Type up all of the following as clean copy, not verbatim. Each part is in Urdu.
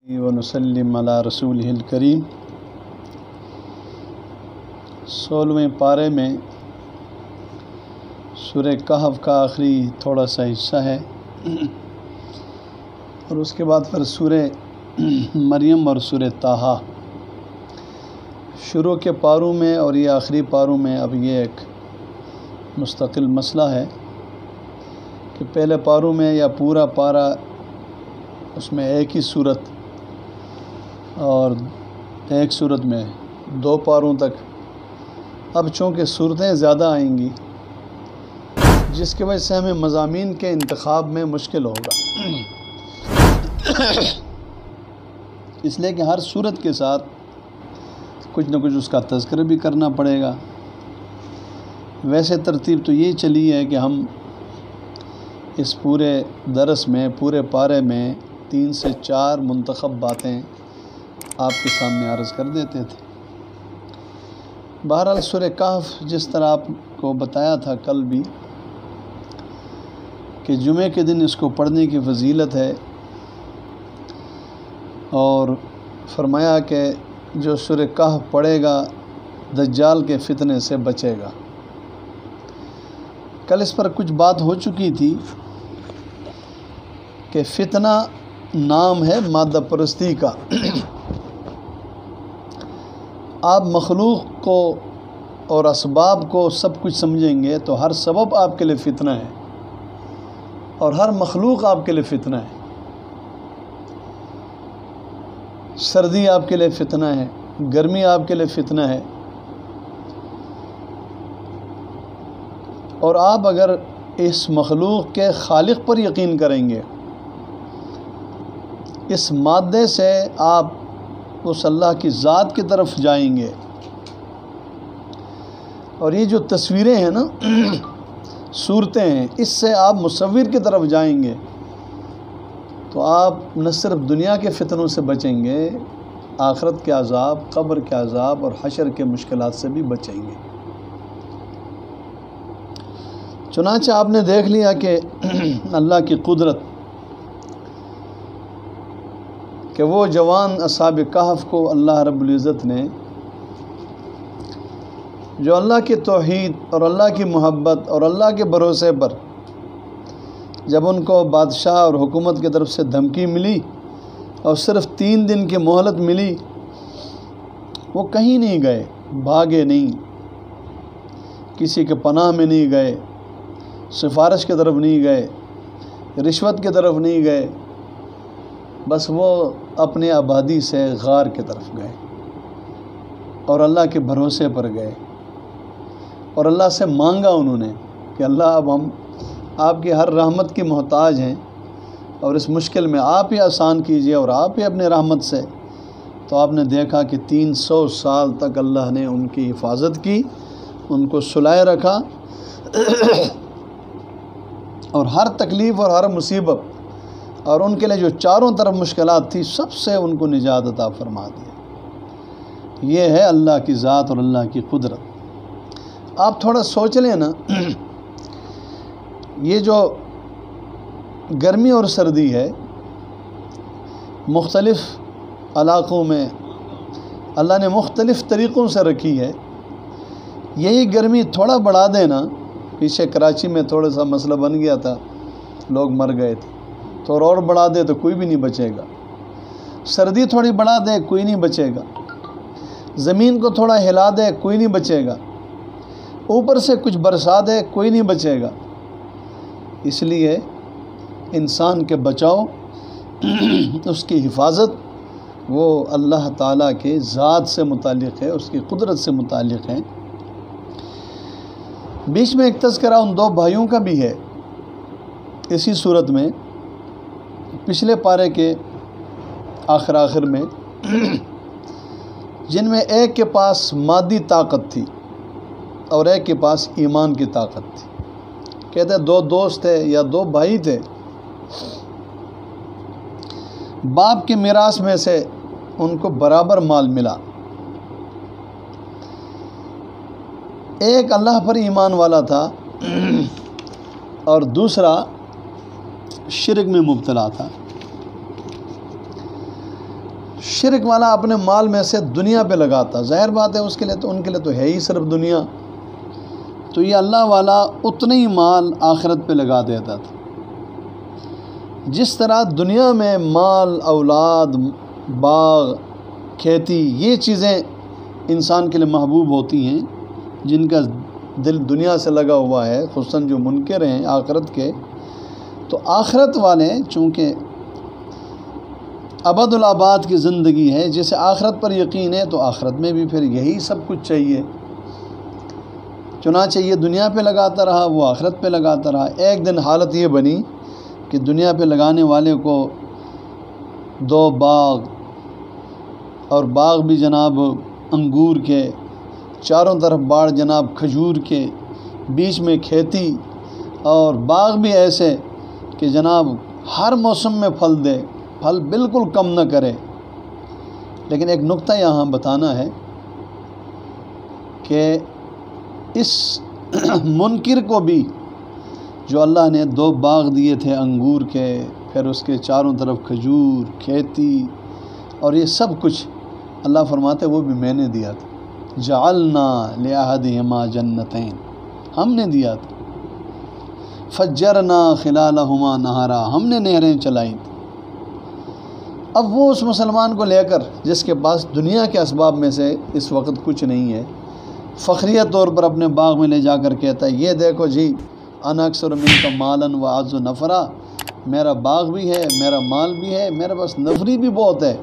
ونسلم علی رسولہ الکریم۔ 16ویں پارے میں سورہ کہف کا آخری تھوڑا سا حصہ ہے، اور اس کے بعد پھر سورہ مریم اور سورہ طٰہٰ۔ شروع کے پاروں میں اور یہ آخری پاروں میں اب یہ ایک مستقل مسئلہ ہے کہ پہلے پاروں میں یا پورا پارا اس میں ایک ہی صورت، اور ایک صورت میں 2 پاروں تک۔ اب چونکہ صورتیں زیادہ آئیں گی، جس کی وجہ سے ہمیں مضامین کے انتخاب میں مشکل ہوگا، اس لیے کہ ہر صورت کے ساتھ کچھ نہ کچھ اس کا تذکرہ بھی کرنا پڑے گا۔ ویسے ترتیب تو یہ چلی ہے کہ ہم اس پورے درس میں، پورے پارے میں 3 سے 4 منتخب باتیں آپ کے سامنے عرض کر دیتے تھے۔ بہرحال سورہ کہف، جس طرح آپ کو بتایا تھا کل بھی کہ جمعے کے دن اس کو پڑھنے کی فضیلت ہے، اور فرمایا کہ جو سورہ کہف پڑھے گا دجال کے فتنے سے بچے گا۔ کل اس پر کچھ بات ہو چکی تھی کہ فتنہ نام ہے مادہ پرستی کا۔ آپ مخلوق کو اور اسباب کو سب کچھ سمجھیں گے تو ہر سبب آپ کے لیے فتنہ ہے، اور ہر مخلوق آپ کے لیے فتنہ ہے۔ سردی آپ کے لیے فتنہ ہے، گرمی آپ کے لیے فتنہ ہے، اور آپ اگر اس مخلوق کے خالق پر یقین کریں گے، اس مادے سے آپ اس اللہ کی ذات کی طرف جائیں گے، اور یہ جو تصویریں ہیں نا، صورتیں ہیں، اس سے آپ مصور کی طرف جائیں گے، تو آپ نہ صرف دنیا کے فتنوں سے بچیں گے، آخرت کے عذاب، قبر کے عذاب اور حشر کے مشکلات سے بھی بچیں گے۔ چنانچہ آپ نے دیکھ لیا کہ اللہ کی قدرت کہ وہ جوان اصحاب کہف کو اللہ رب العزت نے، جو اللہ کی توحید اور اللہ کی محبت اور اللہ کے بھروسے پر، جب ان کو بادشاہ اور حکومت کی طرف سے دھمکی ملی اور صرف 3 دن کی مہلت ملی، وہ کہیں نہیں گئے، بھاگے نہیں، کسی کے پناہ میں نہیں گئے، سفارش کی طرف نہیں گئے، رشوت کی طرف نہیں گئے، بس وہ اپنے آبادی سے غار کی طرف گئے اور اللہ کے بھروسے پر گئے، اور اللہ سے مانگا انہوں نے کہ اللہ اب ہم آپ کی ہر رحمت کی محتاج ہیں، اور اس مشکل میں آپ ہی آسان کیجئے، اور آپ ہی اپنے رحمت سے۔ تو آپ نے دیکھا کہ 300 سال تک اللہ نے ان کی حفاظت کی، ان کو سلائے رکھا، اور ہر تکلیف اور ہر مصیبت اور ان کے لیے جو چاروں طرف مشکلات تھی، سب سے ان کو نجات عطا فرما دیا۔ یہ ہے اللہ کی ذات اور اللہ کی قدرت۔ آپ تھوڑا سوچ لیں نا، یہ جو گرمی اور سردی ہے، مختلف علاقوں میں اللہ نے مختلف طریقوں سے رکھی ہے۔ یہی گرمی تھوڑا بڑھا دینا، پیچھے کراچی میں تھوڑا سا مسئلہ بن گیا تھا، لوگ مر گئے تھے، تو اور بڑھا دے تو کوئی بھی نہیں بچے گا۔ سردی تھوڑی بڑھا دے، کوئی نہیں بچے گا۔ زمین کو تھوڑا ہلا دے، کوئی نہیں بچے گا۔ اوپر سے کچھ برسا دے، کوئی نہیں بچے گا۔ اس لیے انسان کے بچاؤ، اس کی حفاظت، وہ اللہ تعالیٰ کے ذات سے متعلق ہے، اس کی قدرت سے متعلق ہے۔ بیچ میں ایک تذکرہ ان 2 بھائیوں کا بھی ہے اسی صورت میں، پچھلے پارے کے آخر میں، جن میں ایک کے پاس مادی طاقت تھی اور ایک کے پاس ایمان کی طاقت تھی۔ کہتے ہیں 2 دوست تھے یا 2 بھائی تھے، باپ کے میراث میں سے ان کو برابر مال ملا۔ ایک اللہ پر ایمان والا تھا اور دوسرا شرک میں مبتلا تھا۔ شرک والا اپنے مال میں سے دنیا پہ لگاتا، ظاہر بات ہے اس کے لیے تو ان کے لیے تو ہے ہی صرف دنیا، تو یہ اللہ والا اتنا ہی مال آخرت پہ لگا دیتا تھا۔ جس طرح دنیا میں مال، اولاد، باغ، کھیتی، یہ چیزیں انسان کے لیے محبوب ہوتی ہیں، جن کا دل دنیا سے لگا ہوا ہے، خصوصاً جو منکر ہیں آخرت کے، تو آخرت والے چونکہ ابد الآباد کی زندگی ہے، جسے آخرت پر یقین ہے تو آخرت میں بھی پھر یہی سب کچھ چاہیے، چنانچہ یہ دنیا پہ لگاتا رہا، وہ آخرت پہ لگاتا رہا۔ ایک دن حالت یہ بنی کہ دنیا پہ لگانے والے کو 2 باغ، اور باغ بھی جناب انگور کے، چاروں طرف باڑ جناب کھجور کے، بیچ میں کھیتی، اور باغ بھی ایسے کہ جناب ہر موسم میں پھل دے، پھل بالکل کم نہ کرے۔ لیکن ایک نقطہ یہاں بتانا ہے کہ اس منکر کو بھی جو اللہ نے 2 باغ دیے تھے انگور کے، پھر اس کے چاروں طرف کھجور، کھیتی، اور یہ سب کچھ اللہ فرماتے وہ بھی میں نے دیا تھا۔ جعلنا لأحدہما جنتین، ہم نے دیا تھا۔ فجرنا خلالہما نہرا، ہم نے نہریں چلائی تھیں۔ اب وہ اس مسلمان کو لے کر جس کے پاس دنیا کے اسباب میں سے اس وقت کچھ نہیں ہے، فخریہ طور پر اپنے باغ میں لے جا کر کہتا ہے یہ دیکھو جی، انا اکثر منک مالا واعز نفرا، میرا باغ بھی ہے، میرا مال بھی ہے، میرے پاس نفری بھی بہت ہے۔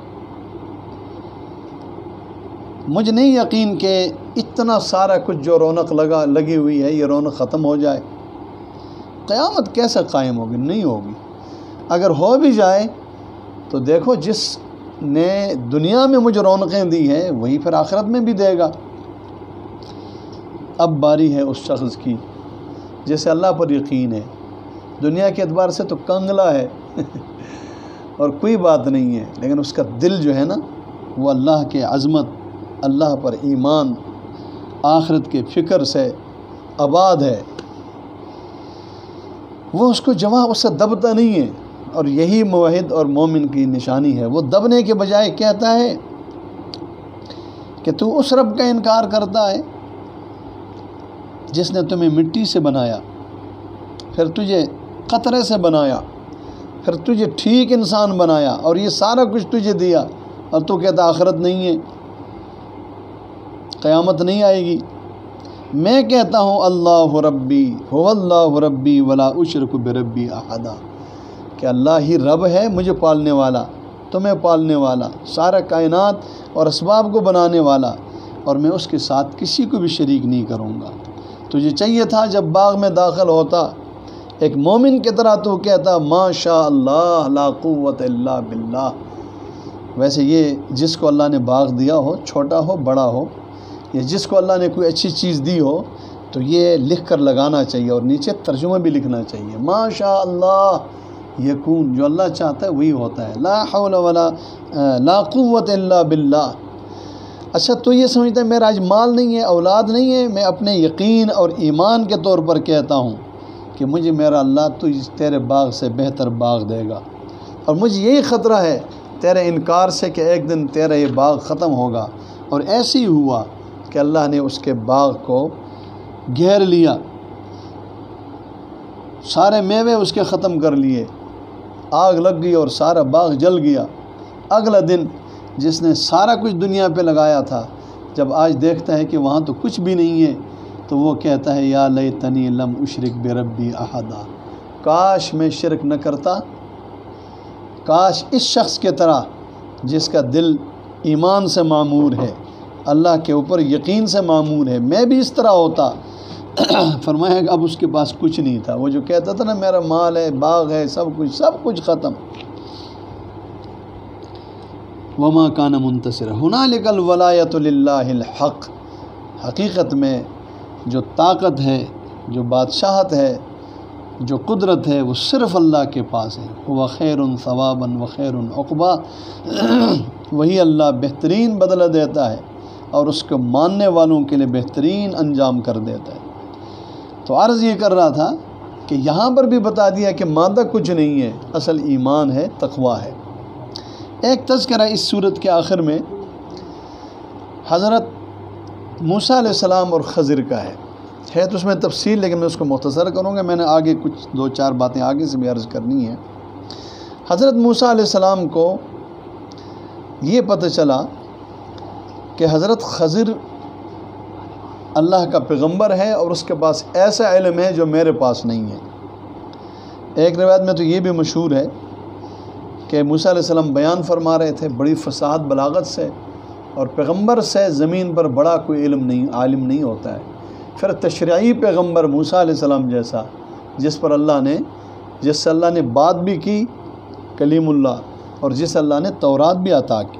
مجھ نہیں یقین کہ اتنا سارا کچھ جو رونق لگی ہوئی ہے یہ رونق ختم ہو جائے۔ قیامت کیسے قائم ہوگی؟ نہیں ہوگی۔ اگر ہو بھی جائے تو دیکھو جس نے دنیا میں مجھے رونقیں دی ہیں وہی پھر آخرت میں بھی دے گا۔ اب باری ہے اس شخص کی جسے اللہ پر یقین ہے، دنیا کے اعتبار سے تو کنگلا ہے اور کوئی بات نہیں ہے، لیکن اس کا دل جو ہے نا وہ اللہ کے عظمت، اللہ پر ایمان، آخرت کے فکر سے آباد ہے۔ وہ اس کو جواب اس سے دبتا نہیں ہے، اور یہی موحد اور مومن کی نشانی ہے۔ وہ دبنے کے بجائے کہتا ہے کہ تو اس رب کا انکار کرتا ہے جس نے تمہیں مٹی سے بنایا، پھر تجھے قطرے سے بنایا، پھر تجھے ٹھیک انسان بنایا، اور یہ سارا کچھ تجھے دیا، اور تو کہتا آخرت نہیں ہے، قیامت نہیں آئے گی۔ میں کہتا ہوں اللہ ربی هو اللہ ربی ولا اشرک بربی احدا، کہ اللہ ہی رب ہے، مجھے پالنے والا، تمہیں پالنے والا، سارا کائنات اور اسباب کو بنانے والا، اور میں اس کے ساتھ کسی کو بھی شریک نہیں کروں گا۔ تجھے چاہیے تھا جب باغ میں داخل ہوتا ایک مومن کی طرح تو کہتا ما شاء اللہ لا قوت الا باللہ۔ ویسے یہ جس کو اللہ نے باغ دیا ہو، چھوٹا ہو بڑا ہو، یا جس کو اللہ نے کوئی اچھی چیز دی ہو تو یہ لکھ کر لگانا چاہیے، اور نیچے ترجمہ بھی لکھنا چاہیے، ما شاء اللہ یکون، جو اللہ چاہتا ہے وہی ہوتا ہے، لا حول ولا لا قوت الا باللہ۔ اچھا تو یہ سمجھتا ہے میرا آج مال نہیں ہے، اولاد نہیں ہے، میں اپنے یقین اور ایمان کے طور پر کہتا ہوں کہ مجھے میرا اللہ تیرے باغ سے بہتر باغ دے گا، اور مجھے یہی خطرہ ہے تیرے انکار سے کہ ایک دن تیرا یہ باغ ختم ہوگا۔ اور ایسے ہی ہوا کہ اللہ نے اس کے باغ کو گھیر لیا، سارے میوے اس کے ختم کر لیے، آگ لگ گئی اور سارا باغ جل گیا۔ اگلا دن جس نے سارا کچھ دنیا پہ لگایا تھا، جب آج دیکھتا ہے کہ وہاں تو کچھ بھی نہیں ہے، تو وہ کہتا ہے یا لیتنی لم اشرک بربی احدا، کاش میں شرک نہ کرتا، کاش اس شخص کے طرح جس کا دل ایمان سے معمور ہے، اللہ کے اوپر یقین سے معمور ہے، میں بھی اس طرح ہوتا۔ فرمایا کہ اب اس کے پاس کچھ نہیں تھا، وہ جو کہتا تھا نا میرا مال ہے، باغ ہے، سب کچھ ختم۔ وما کان منتصر ہنالک الولایۃ للہ الحق، حقیقت میں جو طاقت ہے، جو بادشاہت ہے، جو قدرت ہے، وہ صرف اللہ کے پاس ہے۔ وہ خیر ثوابا و خیر عقبا، وہی اللہ بہترین بدلہ دیتا ہے اور اس کو ماننے والوں کے لیے بہترین انجام کر دیتا ہے۔ تو عرض یہ کر رہا تھا کہ یہاں پر بھی بتا دیا کہ مادہ کچھ نہیں ہے، اصل ایمان ہے، تقویٰ ہے۔ ایک تذکرہ اس صورت کے آخر میں حضرت موسیٰ علیہ السلام اور خضر کا ہے تو اس میں تفصیل، لیکن میں اس کو مختصر کروں گا. میں نے آگے کچھ 2-4 باتیں آگے سے بھی عرض کرنی ہیں. حضرت موسیٰ علیہ السلام کو یہ پتہ چلا کہ حضرت خضر اللہ کا پیغمبر ہے اور اس کے پاس ایسا علم ہے جو میرے پاس نہیں ہے. ایک روایت میں تو یہ بھی مشہور ہے کہ موسیٰ علیہ السلام بیان فرما رہے تھے بڑی فصاحت بلاغت سے، اور پیغمبر سے زمین پر بڑا کوئی عالم نہیں ہوتا ہے. پھر تشریعی پیغمبر موسیٰ علیہ السلام جیسا، جس سے اللہ نے بات بھی کی، کلیم اللہ، اور جس اللہ نے تورات بھی عطا کی.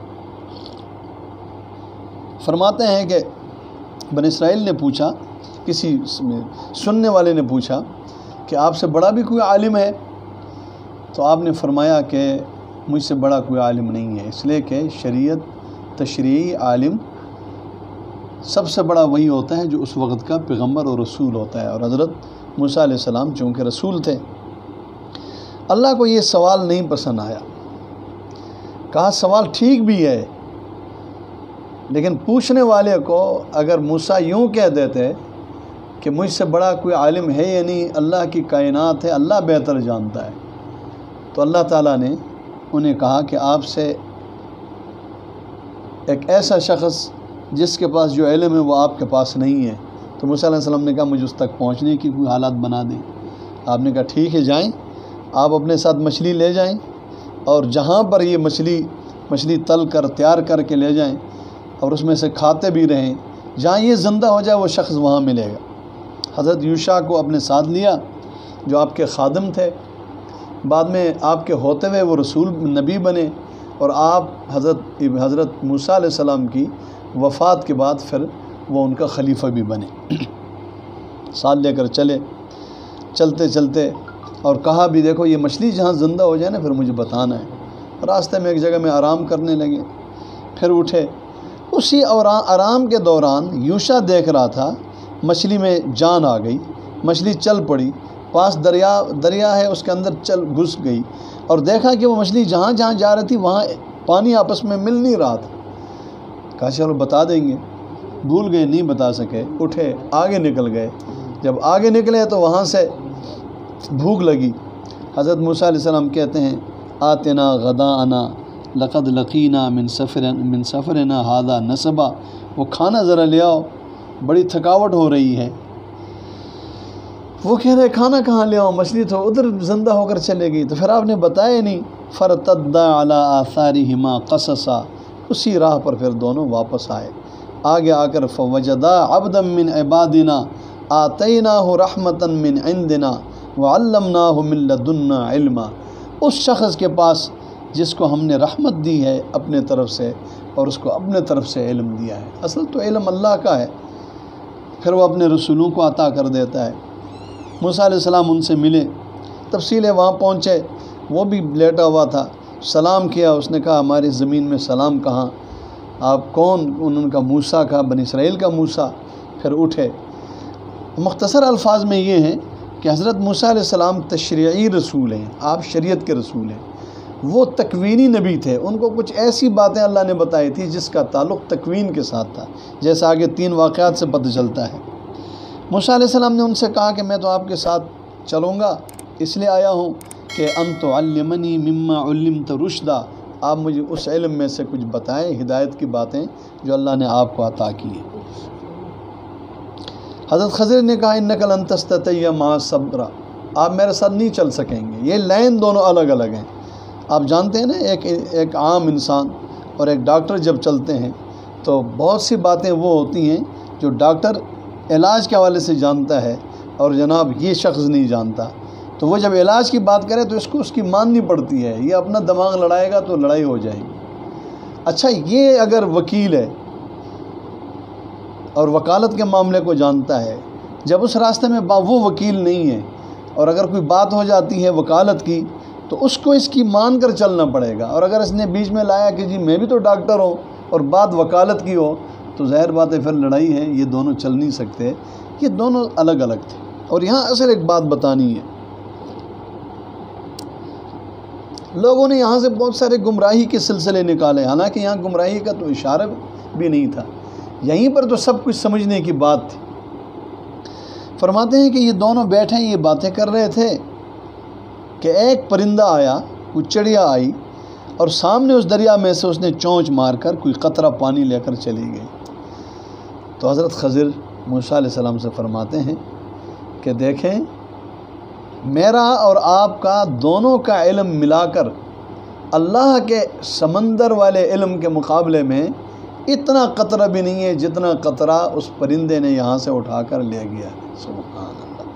فرماتے ہیں کہ بنی اسرائیل نے پوچھا، کسی سننے والے نے پوچھا کہ آپ سے بڑا بھی کوئی عالم ہے؟ تو آپ نے فرمایا کہ مجھ سے بڑا کوئی عالم نہیں ہے، اس لیے کہ تشریعی عالم سب سے بڑا وہی ہوتا ہے جو اس وقت کا پیغمبر اور رسول ہوتا ہے، اور حضرت موسیٰ علیہ السلام چونکہ رسول تھے. اللہ کو یہ سوال نہیں پسند آیا. کہا سوال ٹھیک بھی ہے، لیکن پوچھنے والے کو اگر موسیٰ یوں کہہ دیتے کہ مجھ سے بڑا کوئی عالم ہے یا نہیں، اللہ کی کائنات ہے، اللہ بہتر جانتا ہے، تو اللہ تعالیٰ نے انہیں کہا کہ آپ سے ایک ایسا شخص جس کے پاس جو علم ہے وہ آپ کے پاس نہیں ہے. تو موسیٰ علیہ السلام نے کہا مجھے اس تک پہنچنے کی کوئی حالات بنا دیں. آپ نے کہا ٹھیک ہے، جائیں، آپ اپنے ساتھ مچھلی لے جائیں، اور جہاں پر یہ مچھلی تل کر تیار کر کے لے جائیں، اور اس میں سے کھاتے بھی رہیں. جہاں یہ زندہ ہو جائے وہ شخص وہاں ملے گا. حضرت یوشع کو اپنے ساتھ لیا جو آپ کے خادم تھے، بعد میں آپ کے ہوتے ہوئے وہ رسول نبی بنے، اور آپ حضرت موسیٰ علیہ السلام کی وفات کے بعد پھر وہ ان کا خلیفہ بھی بنے. ساتھ لے کر چلتے اور کہا بھی دیکھو یہ مچھلی جہاں زندہ ہو جائے نا پھر مجھے بتانا ہے. راستے میں ایک جگہ میں آرام کرنے لگے، پھر اٹھے. اسی آرام کے دوران یوشع دیکھ رہا تھا مچھلی میں جان آ گئی، مچھلی چل پڑی، پاس دریا ہے، اس کے اندر گھس گئی، اور دیکھا کہ وہ مچھلی جہاں جا رہی تھی وہاں پانی آپس میں مل نہیں رہا تھا. کہا چلو بتا دیں گے. بھول گئے، نہیں بتا سکے. اٹھے، آگے نکل گئے. جب آگے نکلے تو وہاں سے بھوک لگی. حضرت موسیٰ علیہ السلام کہتے ہیں آتنا غداءنا لقد لقینا من سفرنا ھذا نصبا، وہ کھانا ذرا لے آؤ، بڑی تھکاوٹ ہو رہی ہے. وہ کہہ رہے کھانا کہاں لے آؤ، مچھلی تو ادھر زندہ ہو کر چلے گئی. تو پھر آپ نے بتایا نہیں. فرتدا علی آثارہما قصصا، اسی راہ پر پھر دونوں واپس آئے. آگے آ کر فوجدا عبدا من عبادنا آتیناہ رحمتا من عندنا وعلمناہ من لدنا علما، اس شخص کے پاس جس کو ہم نے رحمت دی ہے اپنے طرف سے اور اس کو اپنے طرف سے علم دیا ہے. اصل تو علم اللہ کا ہے، پھر وہ اپنے رسولوں کو عطا کر دیتا ہے. موسیٰ علیہ السلام ان سے ملے، تفصیل ہے، وہاں پہنچے، وہ بھی لیٹا ہوا تھا. سلام کیا، اس نے کہا ہماری زمین میں سلام کہاں، آپ کون؟ انہوں نے کہا موسیٰ کا، بنی اسرائیل کا موسیٰ. پھر اٹھے. مختصر الفاظ میں یہ ہیں کہ حضرت موسیٰ علیہ السلام تشریعی رسول ہیں، آپ شریعت کے رسول ہیں. وہ تکوینی نبی تھے، ان کو کچھ ایسی باتیں اللہ نے بتائی تھی جس کا تعلق تکوین کے ساتھ تھا، جیسا آگے 3 واقعات سے پتہ چلتا ہے. موسیٰ علیہ السلام نے ان سے کہا کہ میں تو آپ کے ساتھ چلوں گا، اس لیے آیا ہوں کہ ان تعلمنی مما علمت رشدا، آپ مجھے اس علم میں سے کچھ بتائیں، ہدایت کی باتیں جو اللہ نے آپ کو عطا کی ہیں. حضرت خضر نے کہا انک لن تستطیع معی صبرا، آپ میرے ساتھ نہیں چل سکیں گے. یہ لائن دونوں الگ الگ ہیں. آپ جانتے ہیں نا، ایک عام انسان اور ایک ڈاکٹر جب چلتے ہیں تو بہت سی باتیں وہ ہوتی ہیں جو ڈاکٹر علاج کے حوالے سے جانتا ہے اور جناب یہ شخص نہیں جانتا. تو وہ جب علاج کی بات کرے تو اس کی ماننی پڑتی ہے، یہ اپنا دماغ لڑائے گا تو لڑائی ہو جائے گی. اچھا، یہ اگر وکیل ہے اور وکالت کے معاملے کو جانتا ہے، جب اس راستے میں وہ وکیل نہیں ہے اور اگر کوئی بات ہو جاتی ہے وکالت کی تو اس کو اس کی مان کر چلنا پڑے گا. اور اگر اس نے بیچ میں لایا کہ جی میں بھی تو ڈاکٹر ہوں اور بات وکالت کی ہو تو ظاہر بات ہے پھر لڑائی ہے، یہ دونوں چل نہیں سکتے. یہ دونوں الگ الگ تھے. اور یہاں اصل ایک بات بتانی ہے، لوگوں نے یہاں سے بہت سارے گمراہی کے سلسلے نکالے، حالانکہ یہاں گمراہی کا تو اشارہ بھی نہیں تھا، یہیں پر تو سب کچھ سمجھنے کی بات تھی۔ فرماتے ہیں کہ یہ دونوں بیٹھے یہ باتیں کر رہے تھے کہ ایک پرندہ آیا، کوئی چڑیا آئی، اور سامنے اس دریا میں سے اس نے چونچ مار کر کوئی قطرہ پانی لے کر چلی گئی۔ تو حضرت خضر موسیٰ علیہ السلام سے فرماتے ہیں کہ دیکھیں، میرا اور آپ کا دونوں کا علم ملا کر اللہ کے سمندر والے علم کے مقابلے میں اتنا قطرہ بھی نہیں ہے جتنا قطرہ اس پرندے نے یہاں سے اٹھا کر لے گیا۔ سبحان اللہ۔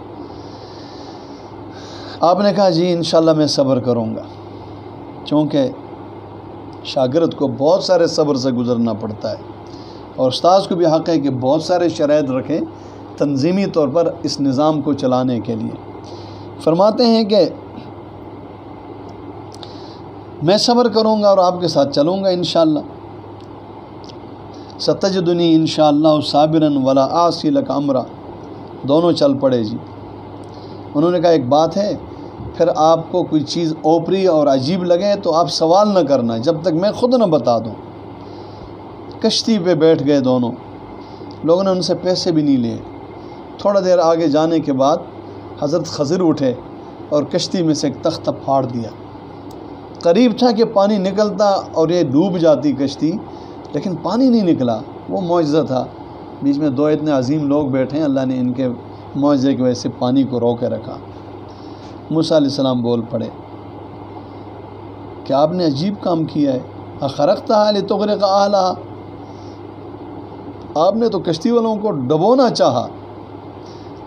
آپ نے کہا جی انشاءاللہ میں صبر کروں گا، چونکہ شاگرد کو بہت سارے صبر سے گزرنا پڑتا ہے، اور استاذ کو بھی حق ہے کہ بہت سارے شرائط رکھیں تنظیمی طور پر اس نظام کو چلانے کے لیے۔ فرماتے ہیں کہ میں صبر کروں گا اور آپ کے ساتھ چلوں گا انشاءاللہ۔ ستجدنی انشاءاللہ صابرا ولا عاصی لک امرا۔ دونوں چل پڑے جی۔ انہوں نے کہا ایک بات ہے، پھر آپ کو کوئی چیز اوپری اور عجیب لگے تو آپ سوال نہ کرنا جب تک میں خود نہ بتا دوں۔ کشتی پہ بیٹھ گئے دونوں، لوگوں نے ان سے پیسے بھی نہیں لیے۔ تھوڑا دیر آگے جانے کے بعد حضرت خضر اٹھے اور کشتی میں سے ایک تختہ پھاڑ دیا۔ قریب تھا کہ پانی نکلتا اور یہ ڈوب جاتی کشتی، لیکن پانی نہیں نکلا۔ وہ معجزہ تھا، بیچ میں دو اتنے عظیم لوگ بیٹھے ہیں، اللہ نے ان کے معجزے کی وجہ سے پانی کو روکے رکھا۔ موسیٰ علیہ السلام بول پڑے کہ آپ نے عجیب کام کیا ہے، اخرقتھا لتغرق اہلھا، آپ نے تو کشتی والوں کو ڈبونا چاہا۔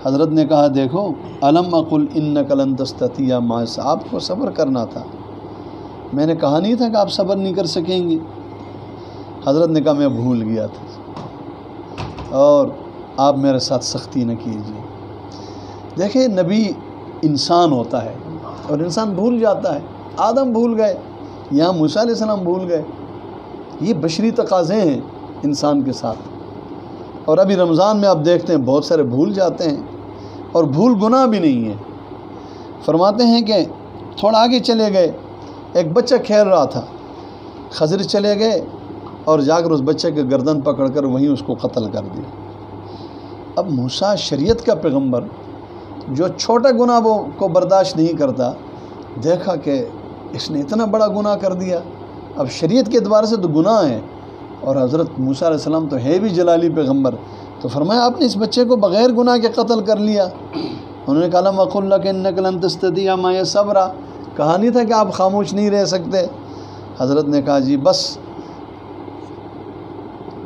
حضرت نے کہا دیکھو، الم اقل انک لن تستطیع معی، آپ کو صبر کرنا تھا، میں نے کہا نہیں تھا کہ آپ صبر نہیں کر سکیں گے۔ حضرت نے کہا میں بھول گیا تھا اور آپ میرے ساتھ سختی نہ کیجیے۔ دیکھیں نبی انسان ہوتا ہے اور انسان بھول جاتا ہے، آدم بھول گئے، یہاں موسیٰ علیہ السلام بھول گئے۔ یہ بشری تقاضے ہیں انسان کے ساتھ، اور ابھی رمضان میں آپ دیکھتے ہیں بہت سارے بھول جاتے ہیں، اور بھول گناہ بھی نہیں ہے۔ فرماتے ہیں کہ تھوڑا آگے چلے گئے، ایک بچہ کھیل رہا تھا، خضر چلے گئے اور جا کر اس بچے کے گردن پکڑ کر وہیں اس کو قتل کر دیا۔ اب موسیٰ شریعت کا پیغمبر جو چھوٹا گناہ وہ کو برداشت نہیں کرتا، دیکھا کہ اس نے اتنا بڑا گناہ کر دیا، اب شریعت کے اعتبار سے تو گناہ ہے، اور حضرت موسیٰ علیہ السلام تو ہے بھی جلالی پیغمبر، تو فرمایا آپ نے اس بچے کو بغیر گناہ کے قتل کر لیا۔ انہوں نے کہا لم اقل لک انک لن تستطیع معی صبرا، کہا نہیں تھا کہ آپ خاموش نہیں رہ سکتے۔ حضرت نے کہا جی بس،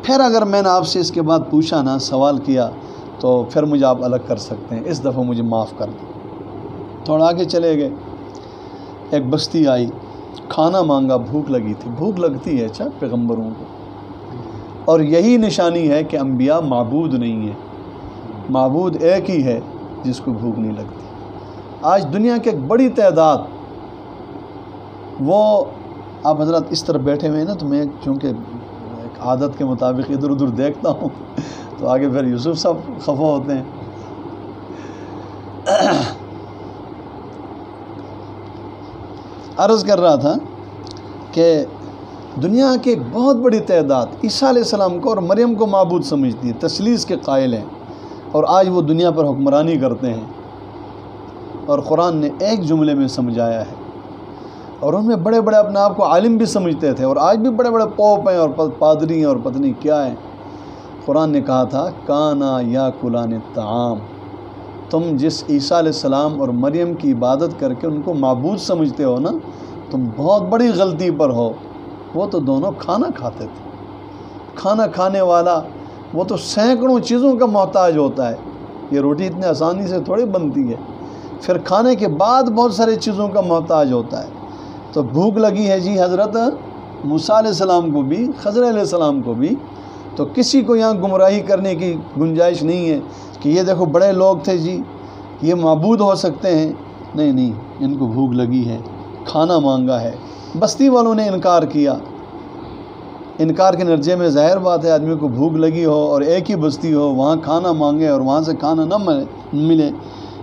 پھر اگر میں نے آپ سے اس کے بعد پوچھا نا، سوال کیا، تو پھر مجھے آپ الگ کر سکتے ہیں، اس دفعہ مجھے معاف کر دیں۔ تھوڑا آگے چلے گئے، ایک بستی آئی، کھانا مانگا، بھوک لگی تھی۔ بھوک لگتی ہے اچھا پیغمبروں کو، اور یہی نشانی ہے کہ انبیاء معبود نہیں ہیں، معبود ایک ہی ہے جس کو بھوک نہیں لگتی۔ آج دنیا کی ایک بڑی تعداد، وہ آپ حضرات اس طرف بیٹھے ہوئے ہیں نا، تو میں چونکہ ایک عادت کے مطابق ادھر ادھر دیکھتا ہوں، تو آگے پھر یوسف صاحب خفا ہوتے ہیں۔ عرض کر رہا تھا کہ دنیا کی ایک بہت بڑی تعداد عیسیٰ علیہ السلام کو اور مریم کو معبود سمجھتی ہے، تثلیث کے قائل ہیں، اور آج وہ دنیا پر حکمرانی کرتے ہیں، اور قرآن نے ایک جملے میں سمجھایا ہے، اور ان میں بڑے بڑے اپنے آپ کو عالم بھی سمجھتے تھے، اور آج بھی بڑے بڑے پوپ ہیں اور پادری ہیں اور پتہ نہیں کیا ہیں۔ قرآن نے کہا تھا کانا یاکلان الطعام، تم جس عیسیٰ علیہ السلام اور مریم کی عبادت کر کے ان کو معبود سمجھتے ہو نا، تم بہت بڑی غلطی پر ہو۔ وہ تو دونوں کھانا کھاتے تھے، کھانا کھانے والا وہ تو سینکڑوں چیزوں کا محتاج ہوتا ہے، یہ روٹی اتنے آسانی سے تھوڑی بنتی ہے، پھر کھانے کے بعد بہت ساری چیزوں کا محتاج ہوتا ہے۔ تو بھوک لگی ہے جی حضرت موسیٰ علیہ السلام کو بھی، خضر علیہ السلام کو بھی، تو کسی کو یہاں گمراہی کرنے کی گنجائش نہیں ہے کہ یہ دیکھو بڑے لوگ تھے جی، یہ معبود ہو سکتے ہیں، نہیں نہیں، ان کو بھوک لگی ہے، کھانا مانگا ہے۔ بستی والوں نے انکار کیا، انکار کے نتیجے میں ظاہر بات ہے آدمی کو بھوک لگی ہو اور ایک ہی بستی ہو، وہاں کھانا مانگے اور وہاں سے کھانا نہ ملے۔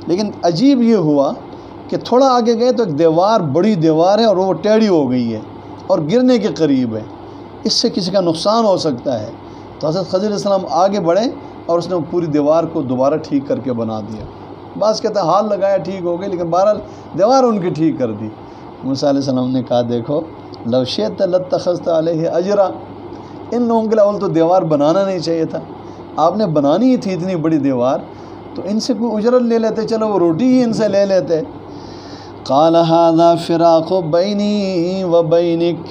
لیکن عجیب یہ ہوا کہ تھوڑا آگے گئے تو ایک دیوار، بڑی دیوار ہے اور وہ ٹیڑھی ہو گئی ہے اور گرنے کے قریب ہے، اس سے کسی کا نقصان ہو سکتا ہے۔ تو حضرت خضر علیہ السلام آگے بڑھے اور اس نے وہ پوری دیوار کو دوبارہ ٹھیک کر کے بنا دیا۔ بعض کہتے ہیں ہاتھ لگایا ٹھیک ہو گئی، لیکن بہرحال دیوار ان کی ٹھیک کر دی۔ موسیٰ علیہ السلام نے کہا دیکھو لو شئت لاتخذت علیہ اجرا، ان لوگوں کے لیے اول تو دیوار بنانا نہیں چاہیے تھا، آپ نے بنانی ہی تھی اتنی بڑی دیوار، تو ان سے کوئی اجرت لے لیتے، چلو وہ روٹی ہی ان سے لے لیتے۔ قال ھذا فراق بینی و بینک،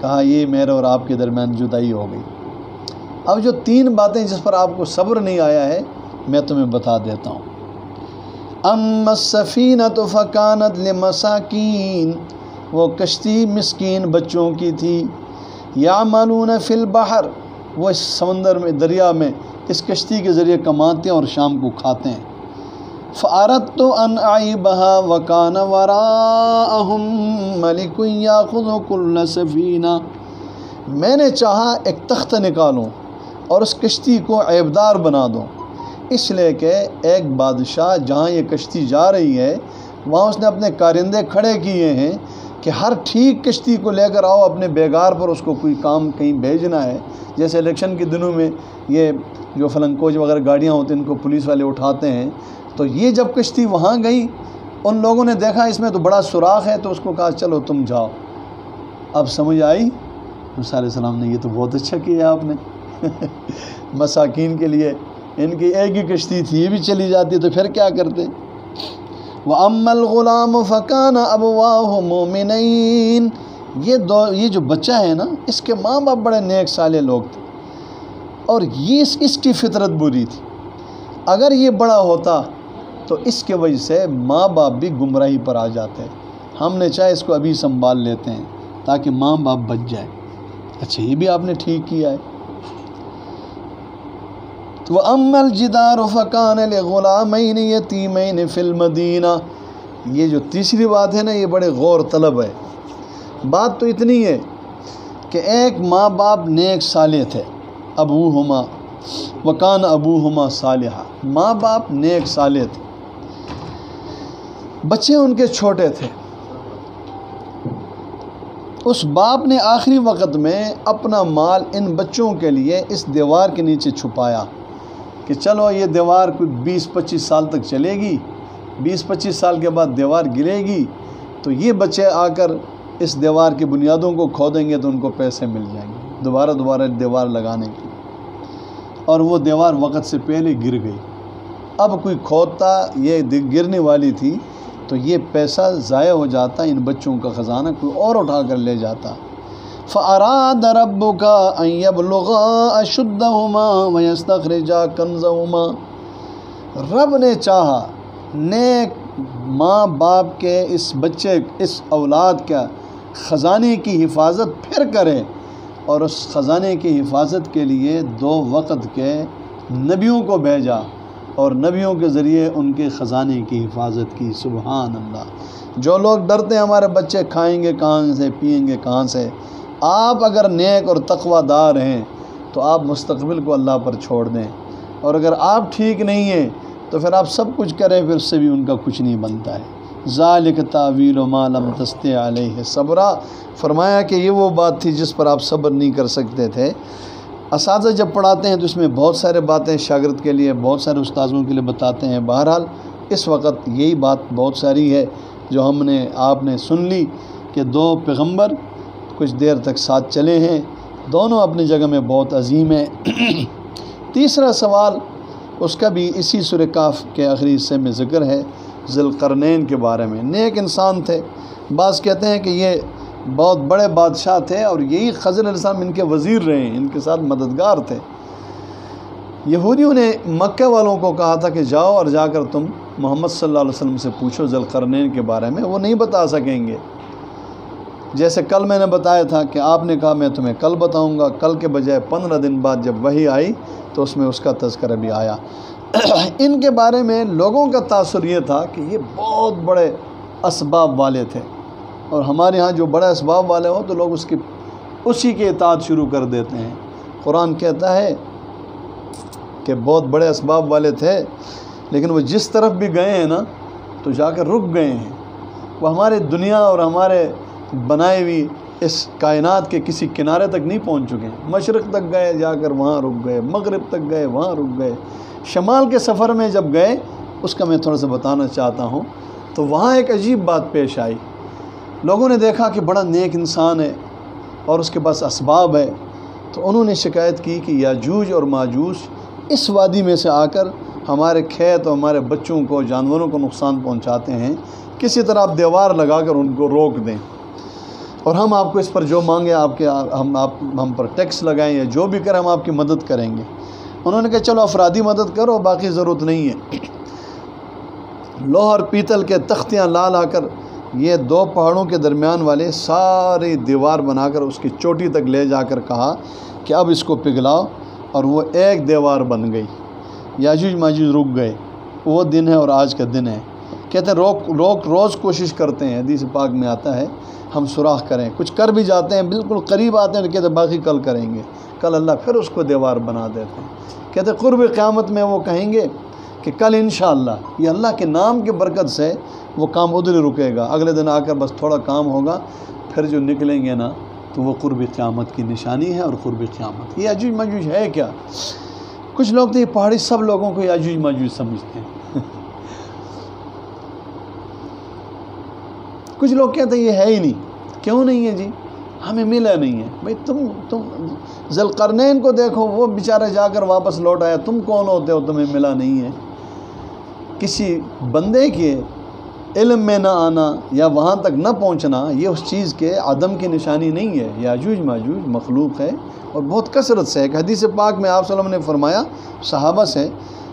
کہا یہ میرے اور آپ کے درمیان جدائی ہو گئی۔ اب جو 3 باتیں جس پر آپ کو صبر نہیں آیا ہے میں تمہیں بتا دیتا ہوں۔ اما السفینۃ فکانت لمساکین، وہ کشتی مسکین بچوں کی تھی، یعملون فی البحر، وہ اس سمندر میں، دریا میں اس کشتی کے ذریعے کماتے ہیں اور شام کو کھاتے ہیں۔ فأردت ان اعیبها وکان وراءہم ملک یاخذ کل سفینہ، میں نے چاہا ایک تخت نکالوں اور اس کشتی کو عیبدار بنا دوں، اس لیے کہ ایک بادشاہ جہاں یہ کشتی جا رہی ہے وہاں اس نے اپنے کارندے کھڑے کیے ہیں کہ ہر ٹھیک کشتی کو لے کر آؤ اپنے بیگار پر، اس کو کوئی کام کہیں بھیجنا ہے، جیسے الیکشن کے دنوں میں یہ جو فلنکوج وغیرہ گاڑیاں ہوتی ہیں ان کو پولیس والے اٹھاتے ہیں، تو یہ جب کشتی وہاں گئی ان لوگوں نے دیکھا اس میں تو بڑا سوراخ ہے، تو اس کو کہا چلو تم جاؤ۔ اب سمجھ آئی؟ موسیٰ علیہ السلام نے یہ تو بہت اچھا کیا آپ نے مساکین کے لیے، ان کی ایک ہی کشتی تھی، یہ بھی چلی جاتی تو پھر کیا کرتے۔ وَأَمَّا الْغُلَامُ فَكَانَ أَبْوَاهُ مُؤْمِنَيْنِ، یہ جو بچہ ہے نا اس کے ماں باپ بڑے نیک صالح لوگ تھے، اور یہ اس کی فطرت بری تھی، اگر یہ بڑا ہوتا تو اس کے وجہ سے ماں باپ بھی گمراہی پر آ جاتے، ہم نے چاہے اس کو ابھی سنبھال لیتے ہیں تاکہ ماں باپ بچ جائے۔ اچھا یہ بھی آپ نے ٹھیک کیا ہے۔ وَأَمَّا الْجِدَارُ فَكَانَ لِغُلَامَيْنِ يَتِيمَيْنِ فِي الْمَدِينَةِ، یہ جو تیسری بات ہے نا یہ بڑے غور طلب ہے۔ بات تو اتنی ہے کہ ایک ماں باپ نیک صالح تھے، ابوہما وکان ابوہما صالحا، ماں باپ نیک صالح تھے، بچے ان کے چھوٹے تھے، اس باپ نے آخری وقت میں اپنا مال ان بچوں کے لیے اس دیوار کے نیچے چھپایا کہ چلو یہ دیوار کوئی 20-25 سال تک چلے گی، 20-25 سال کے بعد دیوار گرے گی تو یہ بچے آ کر اس دیوار کی بنیادوں کو کھودیں گے تو ان کو پیسے مل جائیں گے دوبارہ دیوار لگانے کے لیے، اور وہ دیوار وقت سے پہلے گر گئی۔ اب کوئی کھودتا، یہ گرنے والی تھی تو یہ پیسہ ضائع ہو جاتا، ان بچوں کا خزانہ کوئی اور اٹھا کر لے جاتا۔ فَأَرَادَ رَبُّكَ أَن يَبْلُغَا أَشُدَّهُمَا وَيَسْتَخْرِجَا كَنزَهُمَا، رب نے چاہا نیک ماں باپ کے اس بچے، اس اولاد کا خزانے کی حفاظت پھر کرے، اور اس خزانے کی حفاظت کے لیے 2 وقت کے نبیوں کو بھیجا اور نبیوں کے ذریعے ان کے خزانے کی حفاظت کی۔ سبحان اللہ۔ جو لوگ ڈرتے ہیں ہمارے بچے کھائیں گے کہاں سے، پئیں گے کہاں سے، آپ اگر نیک اور تقوی دار ہیں تو آپ مستقبل کو اللہ پر چھوڑ دیں، اور اگر آپ ٹھیک نہیں ہیں تو پھر آپ سب کچھ کریں، پھر اس سے بھی ان کا کچھ نہیں بنتا ہے۔ ذالک تاویل ما لم تستطع علیہ صبرا، فرمایا کہ یہ وہ بات تھی جس پر آپ صبر نہیں کر سکتے تھے۔ اساتذہ جب پڑھاتے ہیں تو اس میں بہت سارے باتیں شاگرد کے لیے، بہت سارے استاذوں کے لیے بتاتے ہیں، بہرحال اس وقت یہی بات بہت ساری ہے جو آپ نے سن لی کہ 2 پیغمبر کچھ دیر تک ساتھ چلے ہیں، دونوں اپنی جگہ میں بہت عظیم ہیں۔ تیسرا سوال اس کا بھی اسی سورہ کہف کے آخری حصے میں ذکر ہے، ذی القرنین کے بارے میں۔ نیک انسان تھے، بعض کہتے ہیں کہ یہ بہت بڑے بادشاہ تھے اور یہی خضر علیہ السلام ان کے وزیر رہے ہیں، ان کے ساتھ مددگار تھے۔ یہودیوں نے مکہ والوں کو کہا تھا کہ جاؤ اور جا کر تم محمد صلی اللہ علیہ وسلم سے پوچھو ذی القرنین کے بارے میں، وہ نہیں بتا سکیں گے۔ جیسے کل میں نے بتایا تھا کہ آپ نے کہا میں تمہیں کل بتاؤں گا، کل کے بجائے 15 دن بعد جب وحی آئی تو اس میں اس کا تذکرہ بھی آیا۔ ان کے بارے میں لوگوں کا تاثر یہ تھا کہ یہ بہت بڑے اسباب والے تھے، اور ہمارے ہاں جو بڑے اسباب والے ہوں تو لوگ اسی کے اطاعت شروع کر دیتے ہیں۔ قرآن کہتا ہے کہ بہت بڑے اسباب والے تھے، لیکن وہ جس طرف بھی گئے ہیں نا تو جا کر رک گئے ہیں، وہ ہمارے دنیا اور ہمارے بنائے ہوئی اس کائنات کے کسی کنارے تک نہیں پہنچ چکے ہیں۔ مشرق تک گئے، جا کر وہاں رک گئے، مغرب تک گئے، وہاں رک گئے۔ شمال کے سفر میں جب گئے، اس کا میں تھوڑا سا بتانا چاہتا ہوں، تو وہاں ایک عجیب بات پیش آئی۔ لوگوں نے دیکھا کہ بڑا نیک انسان ہے اور اس کے پاس اسباب ہے، تو انہوں نے شکایت کی کہ یاجوج اور ماجوج اس وادی میں سے آ کر ہمارے کھیت اور ہمارے بچوں کو، جانوروں کو نقصان پہنچاتے ہیں، کسی طرح آپ دیوار لگا کر ان کو روک دیں، اور ہم آپ کو اس پر جو مانگیں ہم پر ٹیکس لگائیں یا جو بھی کریں، ہم آپ کی مدد کریں گے۔ انہوں نے کہا چلو افرادی مدد کرو، باقی ضرورت نہیں ہے۔ لوہا اور پیتل کے تختیاں لا کر یہ دو پہاڑوں کے درمیان والے ساری دیوار بنا کر اس کی چوٹی تک لے جا کر کہا کہ اب اس کو پگھلاؤ، اور وہ ایک دیوار بن گئی۔ یاجوج ماجوج رک گئے۔ وہ دن ہے اور آج کا دن ہے۔ کہتے ہیں روز کوشش کرتے ہیں، حدیث پاک میں آتا ہے ہم سوراخ کریں، کچھ کر بھی جاتے ہیں، بالکل قریب آتے ہیں، کہتے ہیں باقی کل کریں گے، کل اللہ پھر اس کو دیوار بنا دیتے ہیں۔ کہتے ہیں قرب قیامت میں وہ کہیں گے کہ کل انشاءاللہ، یہ اللہ کے نام کی برکت سے وہ کام ادھر ہی رکے گا، اگلے دن آ کر بس تھوڑا کام ہوگا، پھر جو نکلیں گے نا تو وہ قرب قیامت کی نشانی ہے۔ اور قرب قیامت یہ یاجوج ماجوج ہے کیا؟ کچھ لوگ تو یہ پہاڑی سب لوگوں کو یاجوج ماجوج سمجھتے ہیں۔ کچھ لوگ کہتے ہیں یہ ہے ہی نہیں۔ کیوں نہیں ہے جی؟ ہمیں ملا نہیں ہے۔ بھئی تم ذوالقرنین کو دیکھو، وہ بیچارہ جا کر واپس لوٹ آیا، تم کون ہوتے ہو تمہیں ملا نہیں ہے؟ کسی بندے کے علم میں نہ آنا یا وہاں تک نہ پہنچنا یہ اس چیز کے عدم کی نشانی نہیں ہے۔ یاجوج ماجوج مخلوق ہے اور بہت کثرت سے۔ ایک حدیث پاک میں آپ صلی اللہ علیہ وسلم نے فرمایا صحابہ سے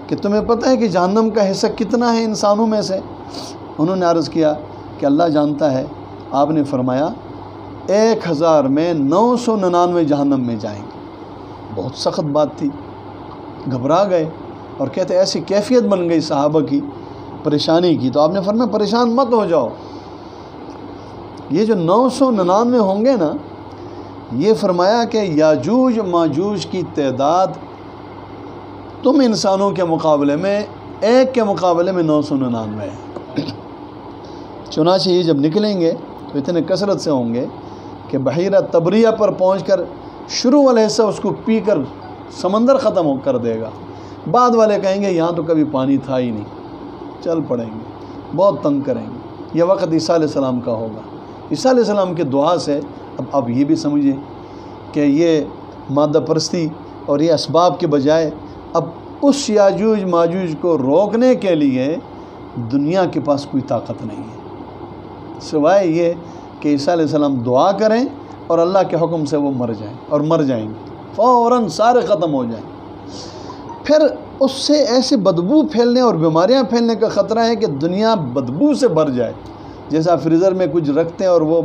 کہ تمہیں پتہ ہے کہ جہنم کا حصہ کتنا ہے انسانوں میں سے؟ انہوں نے عرض کیا کہ اللہ جانتا ہے۔ آپ نے فرمایا 1000 میں 999 جہنم میں جائیں گے۔ بہت سخت بات تھی، گھبرا گئے اور کہتے ایسی کیفیت بن گئی صحابہ کی پریشانی کی۔ تو آپ نے فرمایا پریشان مت ہو جاؤ، یہ جو 999 ہوں گے نا، یہ فرمایا کہ یاجوج ماجوج کی تعداد تم انسانوں کے مقابلے میں ایک کے مقابلے میں 999 ہے۔ چنانچہ یہ جب نکلیں گے تو اتنے کثرت سے ہوں گے کہ بحیرہ تبریہ پر پہنچ کر شروع والا حصہ اس کو پی کر سمندر ختم کر دے گا۔ بعد والے کہیں گے یہاں تو کبھی پانی تھا ہی نہیں، چل پڑیں گے، بہت تنگ کریں گے۔ یہ وقت عیسیٰ علیہ السلام کا ہوگا۔ عیسیٰ علیہ السلام کی دعا سے اب یہ بھی سمجھیں کہ یہ مادہ پرستی اور یہ اسباب کے بجائے اب اس یاجوج ماجوج کو روکنے کے لیے دنیا کے پاس کوئی طاقت نہیں ہے، سوائے یہ کہ عیسیٰ علیہ السلام دعا کریں اور اللہ کے حکم سے وہ مر جائیں، اور مر جائیں گے فوراً، سارے ختم ہو جائیں۔ پھر اس سے ایسی بدبو پھیلنے اور بیماریاں پھیلنے کا خطرہ ہے کہ دنیا بدبو سے بھر جائے۔ جیسا فریزر میں کچھ رکھتے ہیں اور وہ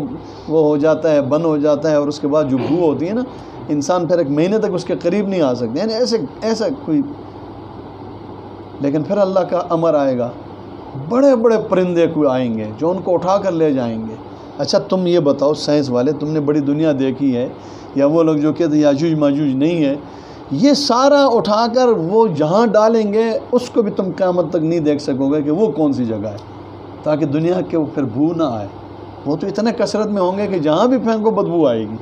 ہو جاتا ہے، بند ہو جاتا ہے، اور اس کے بعد جو بو ہوتی ہے نا، انسان پھر 1 مہینے تک اس کے قریب نہیں آ سکتے، یعنی ایسا کوئی۔ لیکن پھر اللہ کا امر آئے گا، بڑے بڑے پرندے کوئی آئیں گے جو ان کو اٹھا کر لے جائیں گے۔ اچھا تم یہ بتاؤ سائنس والے، تم نے بڑی دنیا دیکھی ہے، یا وہ لوگ جو کہتے ہیں یاجوج ماجوج نہیں ہے، یہ سارا اٹھا کر وہ جہاں ڈالیں گے اس کو بھی تم قیامت تک نہیں دیکھ سکو گے کہ وہ کون سی جگہ ہے، تاکہ دنیا کے پھر بو نہ آئے۔ وہ تو اتنے کثرت میں ہوں گے کہ جہاں بھی پھینکو بدبو آئے گی۔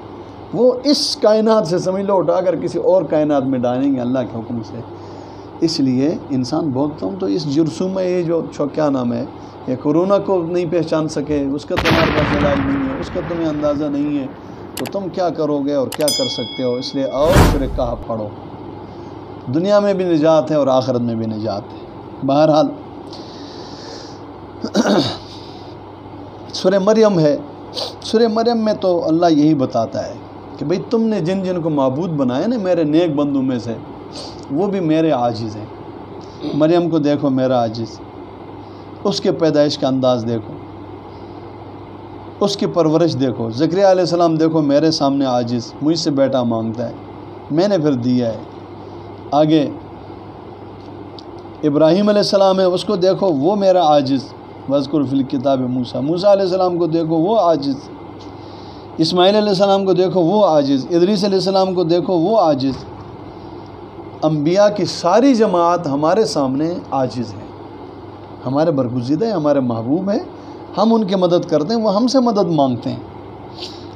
وہ اس کائنات سے سمجھ لو اٹھا کر کسی اور کائنات میں ڈالیں گے اللہ کے حکم سے۔ اس لیے انسان بہت تو اس جرثوم میں یہ جو کیا نام ہے، یہ کورونا کو نہیں پہچان سکے، اس کا تمہارے پاس علاج نہیں ہے، اس کا تمہیں اندازہ نہیں ہے، تو تم کیا کرو گے اور کیا کر سکتے ہو؟ اس لیے آؤ سورہ کہف پڑھو، دنیا میں بھی نجات ہے اور آخرت میں بھی نجات ہے۔ بہرحال سورہ مریم ہے، سورہ مریم میں تو اللہ یہی بتاتا ہے کہ بھئی تم نے جن جن کو معبود بنایا نا میرے نیک بندوں میں سے، وہ بھی میرے عاجز ہیں۔ مریم کو دیکھو میرا عاجز، اس کے پیدائش کا انداز دیکھو، اس کی پرورش دیکھو۔ زکریا علیہ السلام دیکھو میرے سامنے عاجز، مجھ سے بیٹا مانگتا ہے، میں نے پھر دیا ہے۔ آگے ابراہیم علیہ السلام ہے، اس کو دیکھو وہ میرا عاجز، وذکر فی الکتاب موسیٰ۔ موسیٰ علیہ السلام کو دیکھو وہ عاجز، اسماعیل علیہ السلام کو دیکھو وہ عاجز، ادریس علیہ السلام کو دیکھو وہ عاجز۔ انبیاء کی ساری جماعت ہمارے سامنے عاجز ہے، ہمارے برگزیدہ ہے، ہمارے محبوب ہے، ہم ان کی مدد کرتے ہیں، وہ ہم سے مدد مانگتے ہیں۔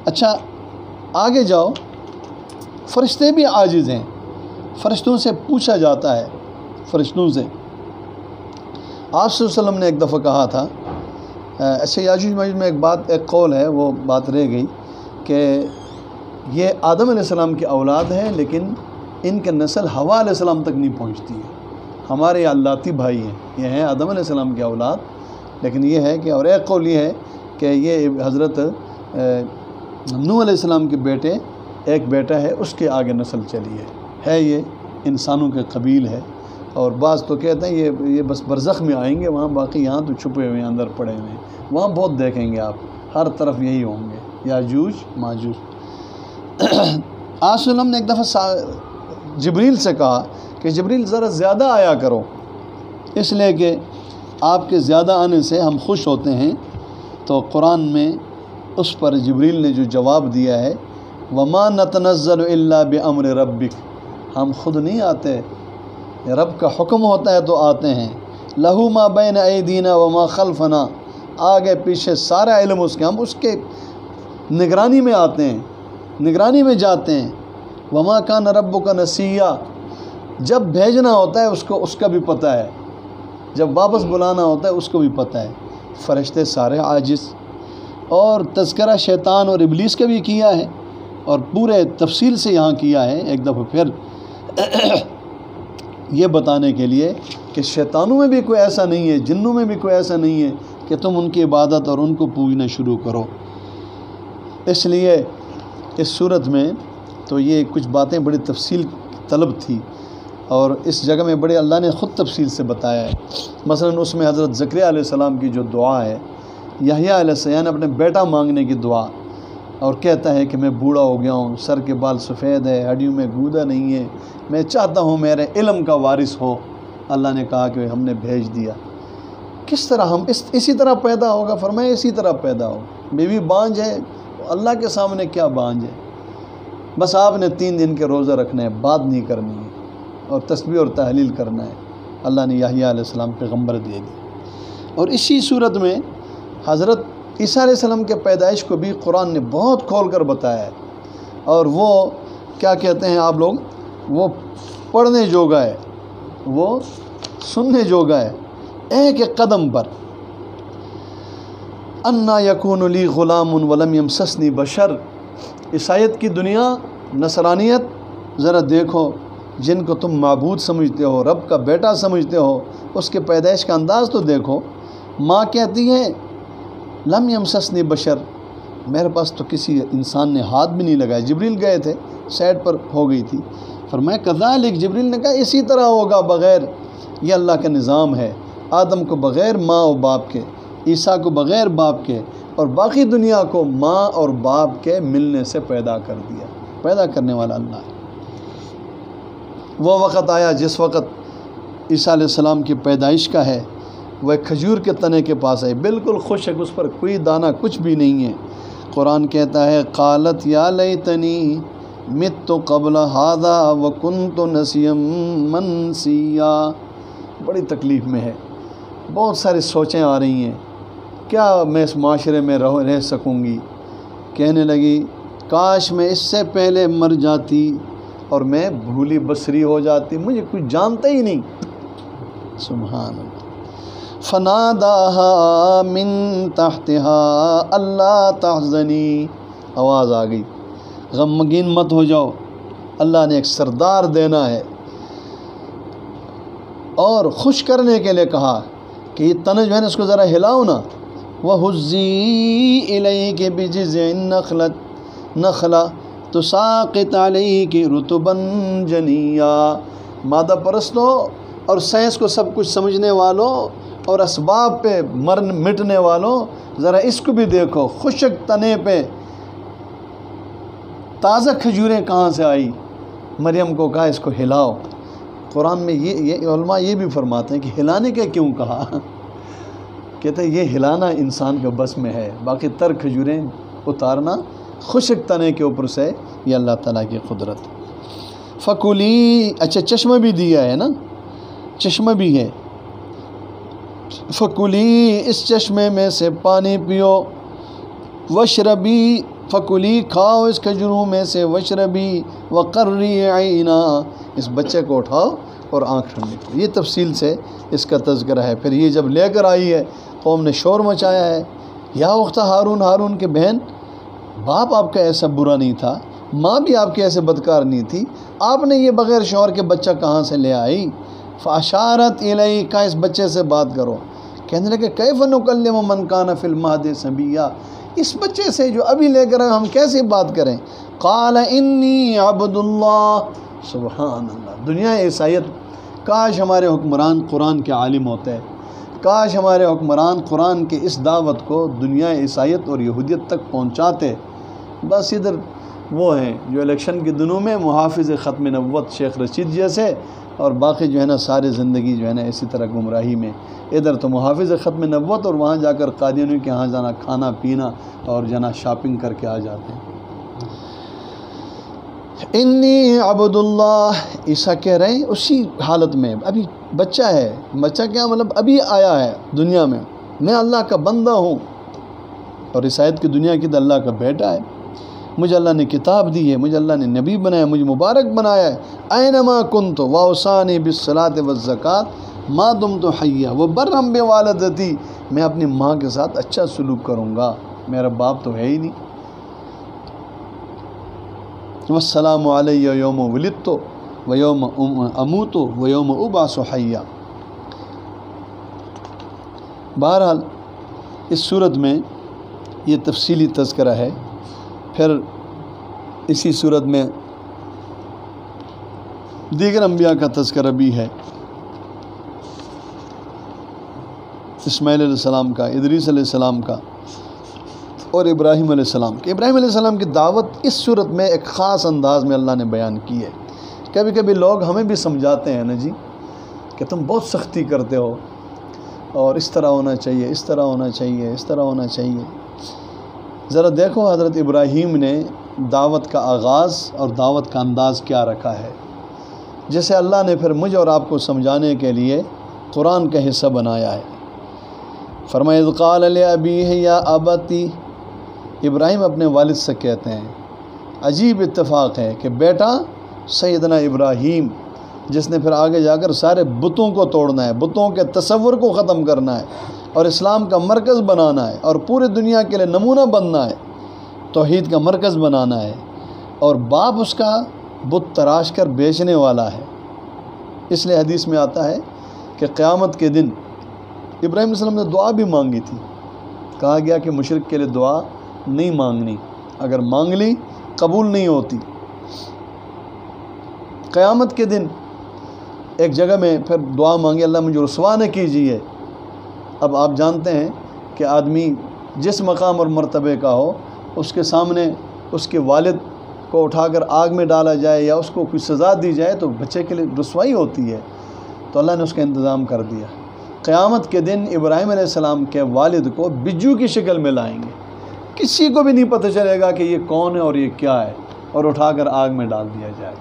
اچھا آگے جاؤ، فرشتے بھی عاجز ہیں، فرشتوں سے پوچھا جاتا ہے، فرشتوں سے۔ آپ صلی اللہ علیہ وسلم نے ایک دفعہ کہا تھا، اچھا یاجوج ماجوج میں ایک قول ہے، وہ بات رہ گئی کہ یہ آدم علیہ السلام کی اولاد ہے، لیکن ان کے نسل حوا علیہ السلام تک نہیں پہنچتی ہے۔ ہمارے یہ اللاتی بھائی ہیں، یہ ہیں آدم علیہ السلام کی اولاد، لیکن یہ ہے کہ، اور ایک قول یہ ہے کہ یہ حضرت نوح علیہ السلام کے بیٹے، ایک بیٹا ہے، اس کے آگے نسل چلی ہے یہ انسانوں کے قبیل ہے۔ اور بعض تو کہتے ہیں یہ بس برزخ میں آئیں گے وہاں، باقی یہاں تو چھپے ہوئے ہیں، اندر پڑے ہوئے ہیں، وہاں بہت دیکھیں گے آپ، ہر طرف یہی ہوں گے یاجوج ماجوج۔ آج نے ایک دفعہ جبریل سے کہا کہ جبریل ذرا زیادہ آیا کرو، اس لیے کہ آپ کے زیادہ آنے سے ہم خوش ہوتے ہیں۔ تو قرآن میں اس پر جبریل نے جو جواب دیا ہے، وما نتنزل الا بامر ربک، ہم خود نہیں آتے، رب کا حکم ہوتا ہے تو آتے ہیں۔ لہو ما بین ایدینا وما خلفنا، آگے پیچھے سارا علم اس کے، ہم اس کے نگرانی میں آتے ہیں، نگرانی میں جاتے ہیں۔ وما کان ربک نسیا، جب بھیجنا ہوتا ہے اس کا بھی پتہ ہے، جب واپس بلانا ہوتا ہے اس کو بھی پتہ ہے۔ فرشتے سارے عاجز، اور تذکرہ شیطان اور ابلیس کا بھی کیا ہے، اور پورے تفصیل سے یہاں کیا ہے ایک دفعہ پھر یہ بتانے کے لیے کہ شیطانوں میں بھی کوئی ایسا نہیں ہے، جنوں میں بھی کوئی ایسا نہیں ہے کہ تم ان کی عبادت اور ان کو پوجنا شروع کرو۔ اس لیے اس صورت میں تو یہ کچھ باتیں بڑی تفصیل طلب تھی، اور اس جگہ میں بڑے اللہ نے خود تفصیل سے بتایا ہے۔ مثلا اس میں حضرت زکریا علیہ السلام کی جو دعا ہے، یحییٰ علیہ السلام اپنے بیٹا مانگنے کی دعا، اور کہتا ہے کہ میں بوڑھا ہو گیا ہوں، سر کے بال سفید ہے، ہڈیوں میں گودا نہیں ہے، میں چاہتا ہوں میرے علم کا وارث ہو۔ اللہ نے کہا کہ ہم نے بھیج دیا۔ کس طرح ہم اسی طرح پیدا ہوگا؟ فرمایا اسی طرح پیدا ہو۔ بیوی بانجھ ہے، اللہ کے سامنے کیا بانجھ ہے؟ بس آپ نے 3 دن کے روزہ رکھنا ہے، بات نہیں کرنی ہے، اور تسبیح اور تحلیل کرنا ہے۔ اللہ نے یحییٰ علیہ السلام پیغمبر دے دی۔ اور اسی صورت میں حضرت عیسیٰ علیہ السلام کے پیدائش کو بھی قرآن نے بہت کھول کر بتایا ہے، اور وہ کیا کہتے ہیں آپ لوگ، وہ پڑھنے جوگا ہے، وہ سننے جوگا ہے، ایک ایک قدم پر۔ انا یکون لی غلام ولم یمسسنی بشر، عیسائیت کی دنیا، نصرانیت، ذرا دیکھو، جن کو تم معبود سمجھتے ہو، رب کا بیٹا سمجھتے ہو، اس کے پیدائش کا انداز تو دیکھو۔ ماں کہتی ہے لم یمسسنی بشر، میرے پاس تو کسی انسان نے ہاتھ بھی نہیں لگایا۔ جبریل گئے تھے، سائڈ پر ہو گئی تھی۔ فرمایا کذالک، جبریل نے کہا اسی طرح ہوگا، بغیر، یہ اللہ کا نظام ہے۔ آدم کو بغیر ماں و باپ کے، عیسیٰ کو بغیر باپ کے، اور باقی دنیا کو ماں اور باپ کے ملنے سے پیدا کر دیا۔ پیدا کرنے والا اللہ ہے۔ وہ وقت آیا جس وقت عیسیٰ علیہ السلام کی پیدائش کا ہے، وہ ایک کھجور کے تنے کے پاس آئے، بالکل خشک، اس پر کوئی دانہ کچھ بھی نہیں ہے۔ قرآن کہتا ہے قالت یا لیتنی مت قبل ھذا وکنت نسیا منسیا، بڑی تکلیف میں ہے، بہت ساری سوچیں آ رہی ہیں، کیا میں اس معاشرے میں رہ سکوں گی؟ کہنے لگی کاش میں اس سے پہلے مر جاتی اور میں بھولی بصری ہو جاتی، مجھے کوئی جانتا ہی نہیں۔ سبحان اللہ۔ فناداها من تحتها اللہ تحزنی، آواز آ گئی، غمگین مت ہو جاؤ، اللہ نے ایک سردار دینا ہے۔ اور خوش کرنے کے لیے کہا کہ یہ تن جو ہے نا اس کو ذرا ہلاؤ نا۔ وَهُزِّي إِلَيْكِ بِجِذْعِ النَّخْلَةِ تُسَاقِطْ عَلَيْكِ رُطُبًا جَنِيًّا، مادہ پرستوں اور سائنس کو سب کچھ سمجھنے والوں اور اسباب پہ مٹنے والوں، ذرا اس کو بھی دیکھو، خشک تنے پہ تازہ کھجوریں کہاں سے آئی؟ مریم کو کہا اس کو ہلاؤ۔ قرآن میں یہ علماء یہ بھی فرماتے ہیں کہ ہلانے کا کیوں کہا؟ کہتے ہیں یہ ہلانا انسان کے بس میں ہے، باقی تر کھجوریں اتارنا خشک تنے کے اوپر سے یہ اللہ تعالیٰ کی قدرت۔ فکلی، اچھا چشمہ بھی دیا ہے نا، چشمہ بھی ہے، فکلی اس چشمے میں سے پانی پیو، وشربی فکلی کھاؤ اس کھجوروں میں سے، وشربی وقری عینا اس بچے کو اٹھاؤ اور آنکھ ٹھنڈی کرو۔ یہ تفصیل سے اس کا تذکرہ ہے۔ پھر یہ جب لے کر آئی ہے قوم نے شور مچایا ہے، یا اخت ہارون، ہارون کی بہن، باپ آپ کا ایسا برا نہیں تھا، ماں بھی آپ کی ایسے بدکار نہیں تھی، آپ نے یہ بغیر شوہر کے بچہ کہاں سے لے آئی؟ فاشارت الیہ، کہا اس بچے سے بات کرو۔ کہنے لگے کیف نکلم من کان فی المہد صبیا، اس بچے سے جو ابھی لے کر ہم کیسے بات کریں؟ قال انی عبد اللہ، سبحان اللہ۔ دنیا عیسائیت، کاش ہمارے حکمران قرآن کے عالم ہوتے، کاش ہمارے حکمران قرآن کے اس دعوت کو دنیا عیسائیت اور یہودیت تک پہنچاتے۔ بس ادھر وہ ہیں جو الیکشن کے دنوں میں محافظ ختم نبوت شیخ رشید جیسے، اور باقی جو ہے نا سارے زندگی جو ہے نا اسی طرح گمراہی میں، ادھر تو محافظ ختم نبوت اور وہاں جا کر قادیانیوں کے ہاں جانا کھانا پینا اور جانا شاپنگ کر کے آ جاتے ہیں۔ انی عبد اللہ، عیسیٰ کہہ رہے ہیں اسی حالت میں، ابھی بچہ ہے، بچہ کیا مطلب ابھی آیا ہے دنیا میں اللہ کا بندہ ہوں، اور عیسائیت کی دنیا کی تو اللہ کا بیٹا ہے، مجھے اللہ نے کتاب دی ہے، مجھے اللہ نے نبی بنایا، مجھے مبارک بنایا ہے۔ اینما کنت واوصانی بالصلاۃ والزکاۃ ما دمت حیا وبرا بوالدتی، میں اپنی ماں کے ساتھ اچھا سلوک کروں گا، میرا باپ تو ہے ہی نہیں۔ والسلام علی یوم ولدت ویوم اموت ویوم ابعث حیا۔ بہرحال اس صورت میں یہ تفصیلی تذکرہ ہے۔ پھر اسی صورت میں دیگر انبیاء کا تذکرہ بھی ہے، اسماعیل علیہ السلام کا، ادریس علیہ السلام کا، اور ابراہیم علیہ السلام کی۔ ابراہیم علیہ السلام کی دعوت اس صورت میں ایک خاص انداز میں اللہ نے بیان کی ہے۔ کبھی کبھی لوگ ہمیں بھی سمجھاتے ہیں نا جی کہ تم بہت سختی کرتے ہو، اور اس طرح ہونا چاہیے، اس طرح ہونا چاہیے، اس طرح ہونا چاہیے۔ ذرا دیکھو حضرت ابراہیم نے دعوت کا آغاز اور دعوت کا انداز کیا رکھا ہے، جسے اللہ نے پھر مجھے اور آپ کو سمجھانے کے لیے قرآن کا حصہ بنایا ہے۔ فرمایا اذ قال لأبیہ یا ابتی، ابراہیم اپنے والد سے کہتے ہیں، عجیب اتفاق ہے کہ بیٹا سیدنا ابراہیم، جس نے پھر آگے جا کر سارے بتوں کو توڑنا ہے، بتوں کے تصور کو ختم کرنا ہے اور اسلام کا مرکز بنانا ہے، اور پورے دنیا کے لیے نمونہ بننا ہے، توحید کا مرکز بنانا ہے، اور باپ اس کا بت تراش کر بیچنے والا ہے۔ اس لیے حدیث میں آتا ہے کہ قیامت کے دن ابراہیم علیہ السلام نے دعا بھی مانگی تھی، کہا گیا کہ مشرک کے لیے دعا نہیں مانگنی، اگر مانگ لی قبول نہیں ہوتی۔ قیامت کے دن ایک جگہ میں پھر دعا مانگی، اللہ مجھے رسوا نہ کیجیے۔ اب آپ جانتے ہیں کہ آدمی جس مقام اور مرتبے کا ہو، اس کے سامنے اس کے والد کو اٹھا کر آگ میں ڈالا جائے یا اس کو کوئی سزا دی جائے تو بچے کے لیے رسوائی ہوتی ہے، تو اللہ نے اس کا انتظام کر دیا۔ قیامت کے دن ابراہیم علیہ السلام کے والد کو بجو کی شکل میں لائیں گے، کسی کو بھی نہیں پتہ چلے گا کہ یہ کون ہے اور یہ کیا ہے، اور اٹھا کر آگ میں ڈال دیا جائے،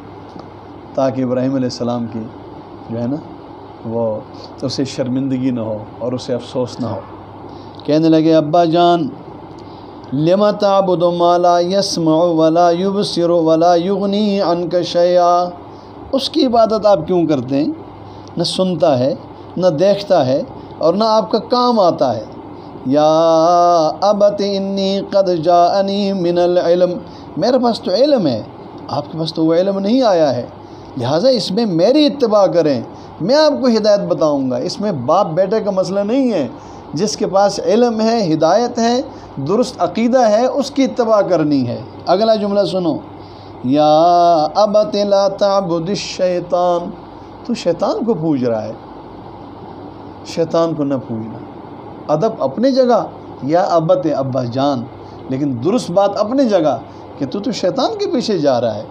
تاکہ ابراہیم علیہ السلام کی جو ہے نا وہ اسے شرمندگی نہ ہو اور اسے افسوس نہ ہو۔ کہنے لگے ابا جان لم تعبد ما لا يسمع ولا يبصر ولا يغني عنك شيئا، اس کی عبادت آپ کیوں کرتے ہیں؟ نہ سنتا ہے، نہ دیکھتا ہے، اور نہ آپ کا کام آتا ہے۔ یا ابت انی قد جاءنی من العلم، میرے پاس تو علم ہے، آپ کے پاس تو وہ علم نہیں آیا ہے، لہٰذا اس میں میری اتباع کریں، میں آپ کو ہدایت بتاؤں گا۔ اس میں باپ بیٹے کا مسئلہ نہیں ہے، جس کے پاس علم ہے، ہدایت ہے، درست عقیدہ ہے، اس کی اتباع کرنی ہے۔ اگلا جملہ سنو، یا ابت لا تعبد الشیطان، تو شیطان کو پوج رہا ہے، شیطان کو نہ پوجنا۔ ادب اپنی جگہ، یا ابت ابا جان، لیکن درست بات اپنی جگہ کہ تو شیطان کے پیچھے جا رہا ہے۔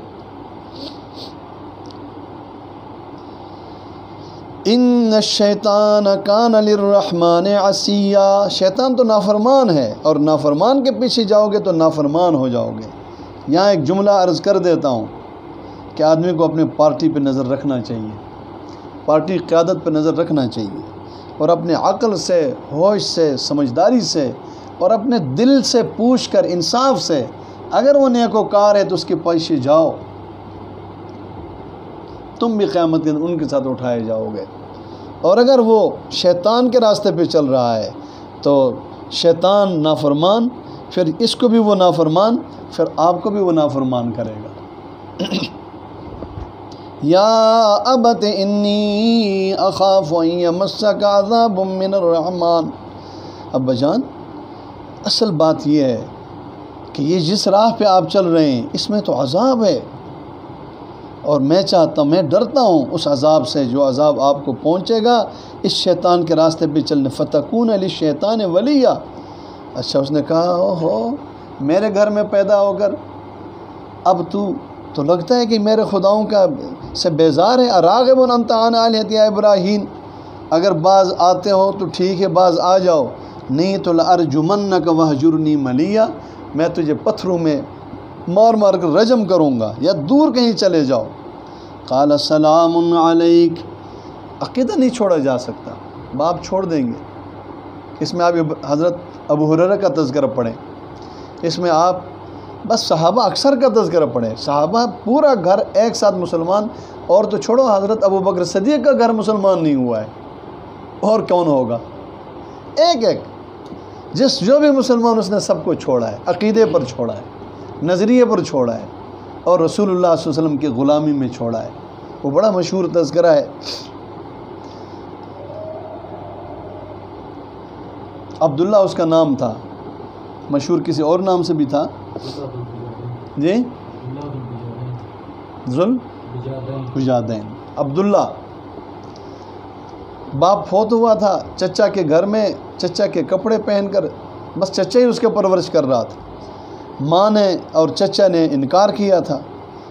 ان الشیطان کان للرحمن عصیا، شیطان تو نافرمان ہے، اور نافرمان کے پیچھے جاؤ گے تو نافرمان ہو جاؤ گے۔ یہاں ایک جملہ عرض کر دیتا ہوں کہ آدمی کو اپنے پارٹی پہ نظر رکھنا چاہیے، پارٹی قیادت پہ نظر رکھنا چاہیے۔ اور اپنے عقل سے، ہوش سے، سمجھداری سے اور اپنے دل سے پوچھ کر انصاف سے، اگر وہ نیکوکار ہے تو اس کے پیچھے جاؤ، تم بھی قیامت کے دن ان کے ساتھ اٹھائے جاؤ گے۔ اور اگر وہ شیطان کے راستے پہ چل رہا ہے تو شیطان نافرمان، پھر اس کو بھی وہ نافرمان، پھر آپ کو بھی وہ نافرمان کرے گا۔ یا ابت انی اخاف ان یمسک عذاب من الرحمن، ابا جان اصل بات یہ ہے کہ یہ جس راہ پہ آپ چل رہے ہیں اس میں تو عذاب ہے، اور میں چاہتا ہوں، میں ڈرتا ہوں اس عذاب سے جو عذاب آپ کو پہنچے گا اس شیطان کے راستے پہ چلنے، فتکون للشیطان ولیہ۔ اچھا اس نے کہا اوہو، میرے گھر میں پیدا ہو کر اب تو لگتا ہے کہ میرے خداؤں کا سے بیزار ہے۔ اراغب انت عن آلہتی یا ابراہیم، اگر بعض آتے ہو تو ٹھیک ہے، بعض آ جاؤ، نہیں تو لارجمنک وہجرنی ملیہ، میں تجھے پتھروں میں مار مار کر رجم کروں گا، یا دور کہیں چلے جاؤ۔ قال سلام علیک، عقیدہ نہیں چھوڑا جا سکتا، باپ چھوڑ دیں گے۔ اس میں آپ حضرت ابو ہریرہ کا تذکرہ پڑھیں، اس میں آپ بس صحابہ اکثر کا تذکرہ پڑھیں، صحابہ پورا گھر ایک ساتھ مسلمان، اور تو چھوڑو حضرت ابو بکر صدیق کا گھر مسلمان نہیں ہوا ہے، اور کون ہوگا؟ ایک ایک جو بھی مسلمان اس نے سب کو چھوڑا ہے، عقیدے پر چھوڑا ہے، نظریے پر چھوڑا ہے، اور رسول اللہ صلی اللہ علیہ وسلم کی غلامی میں چھوڑا ہے۔ وہ بڑا مشہور تذکرہ ہے۔ عبداللہ اس کا نام تھا، مشہور کسی اور نام سے بھی تھا جی، ذوالبجادین عبداللہ۔ باپ فوت ہوا تھا، چچا کے گھر میں چچا کے کپڑے پہن کر بس چچا ہی اس کے پرورش کر رہا تھا۔ ماں نے اور چچا نے انکار کیا تھا،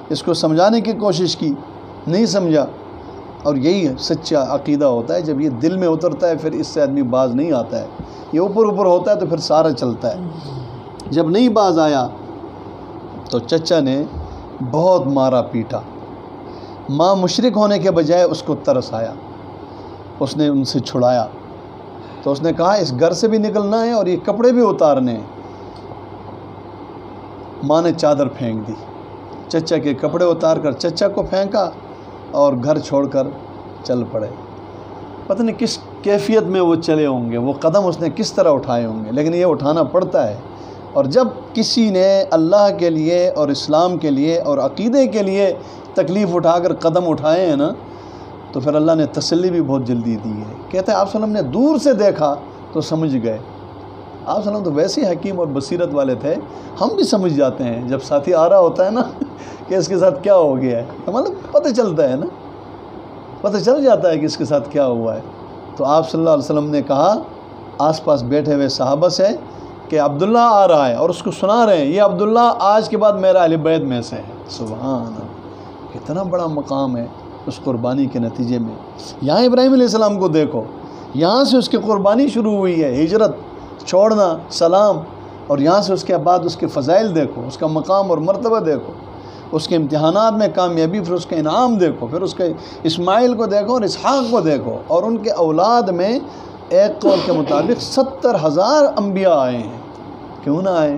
اس کو سمجھانے کی کوشش کی، نہیں سمجھا، اور یہی سچا عقیدہ ہوتا ہے، جب یہ دل میں اترتا ہے پھر اس سے آدمی باز نہیں آتا ہے، یہ اوپر اوپر ہوتا ہے تو پھر سارا چلتا ہے۔ جب نہیں باز آیا تو چچا نے بہت مارا پیٹا، ماں مشرک ہونے کے بجائے اس کو ترس آیا، اس نے ان سے چھڑایا، تو اس نے کہا اس گھر سے بھی نکلنا ہے اور یہ کپڑے بھی اتارنے ہیں۔ ماں نے چادر پھینک دی، چچا کے کپڑے اتار کر چچا کو پھینکا اور گھر چھوڑ کر چل پڑے۔ پتہ نہیں کس کیفیت میں وہ چلے ہوں گے، وہ قدم اس نے کس طرح اٹھائے ہوں گے، لیکن یہ اٹھانا پڑتا ہے۔ اور جب کسی نے اللہ کے لیے اور اسلام کے لیے اور عقیدے کے لیے تکلیف اٹھا کر قدم اٹھائے ہیں نا، تو پھر اللہ نے تسلی بھی بہت جلدی دی ہے۔ کہتے ہیں آپ صلی اللہ علیہ وسلم نے دور سے دیکھا تو سمجھ گئے۔ آپ صلی اللہ علیہ وسلم تو ویسے ہی حکیم اور بصیرت والے تھے، ہم بھی سمجھ جاتے ہیں جب ساتھی آ رہا ہوتا ہے نا کہ اس کے ساتھ کیا ہو گیا ہے، مطلب پتہ چلتا ہے نا، پتہ چل جاتا ہے کہ اس کے ساتھ کیا ہوا ہے۔ تو آپ صلی اللہ علیہ وسلم نے کہا آس پاس بیٹھے ہوئے صحابہ سے کہ عبداللہ آ رہا ہے، اور اس کو سنا رہے ہیں یہ عبداللہ آج کے بعد میرا اہل بیت میں سے ہے۔ سبحان اللہ، کتنا بڑا مقام ہے اس قربانی کے نتیجے میں۔ یہاں ابراہیم علیہ السلام کو دیکھو، یہاں سے اس کی قربانی شروع ہوئی ہے، ہجرت، چھوڑنا، سلام، اور یہاں سے اس کے بعد اس کے فضائل دیکھو، اس کا مقام اور مرتبہ دیکھو، اس کے امتحانات میں کامیابی، پھر اس کا انعام دیکھو، پھر اس کے اسماعیل کو دیکھو اور اسحاق کو دیکھو، اور ان کے اولاد میں ایک قول کے مطابق 70,000 انبیاء آئے ہیں، کیوں نہ آئے،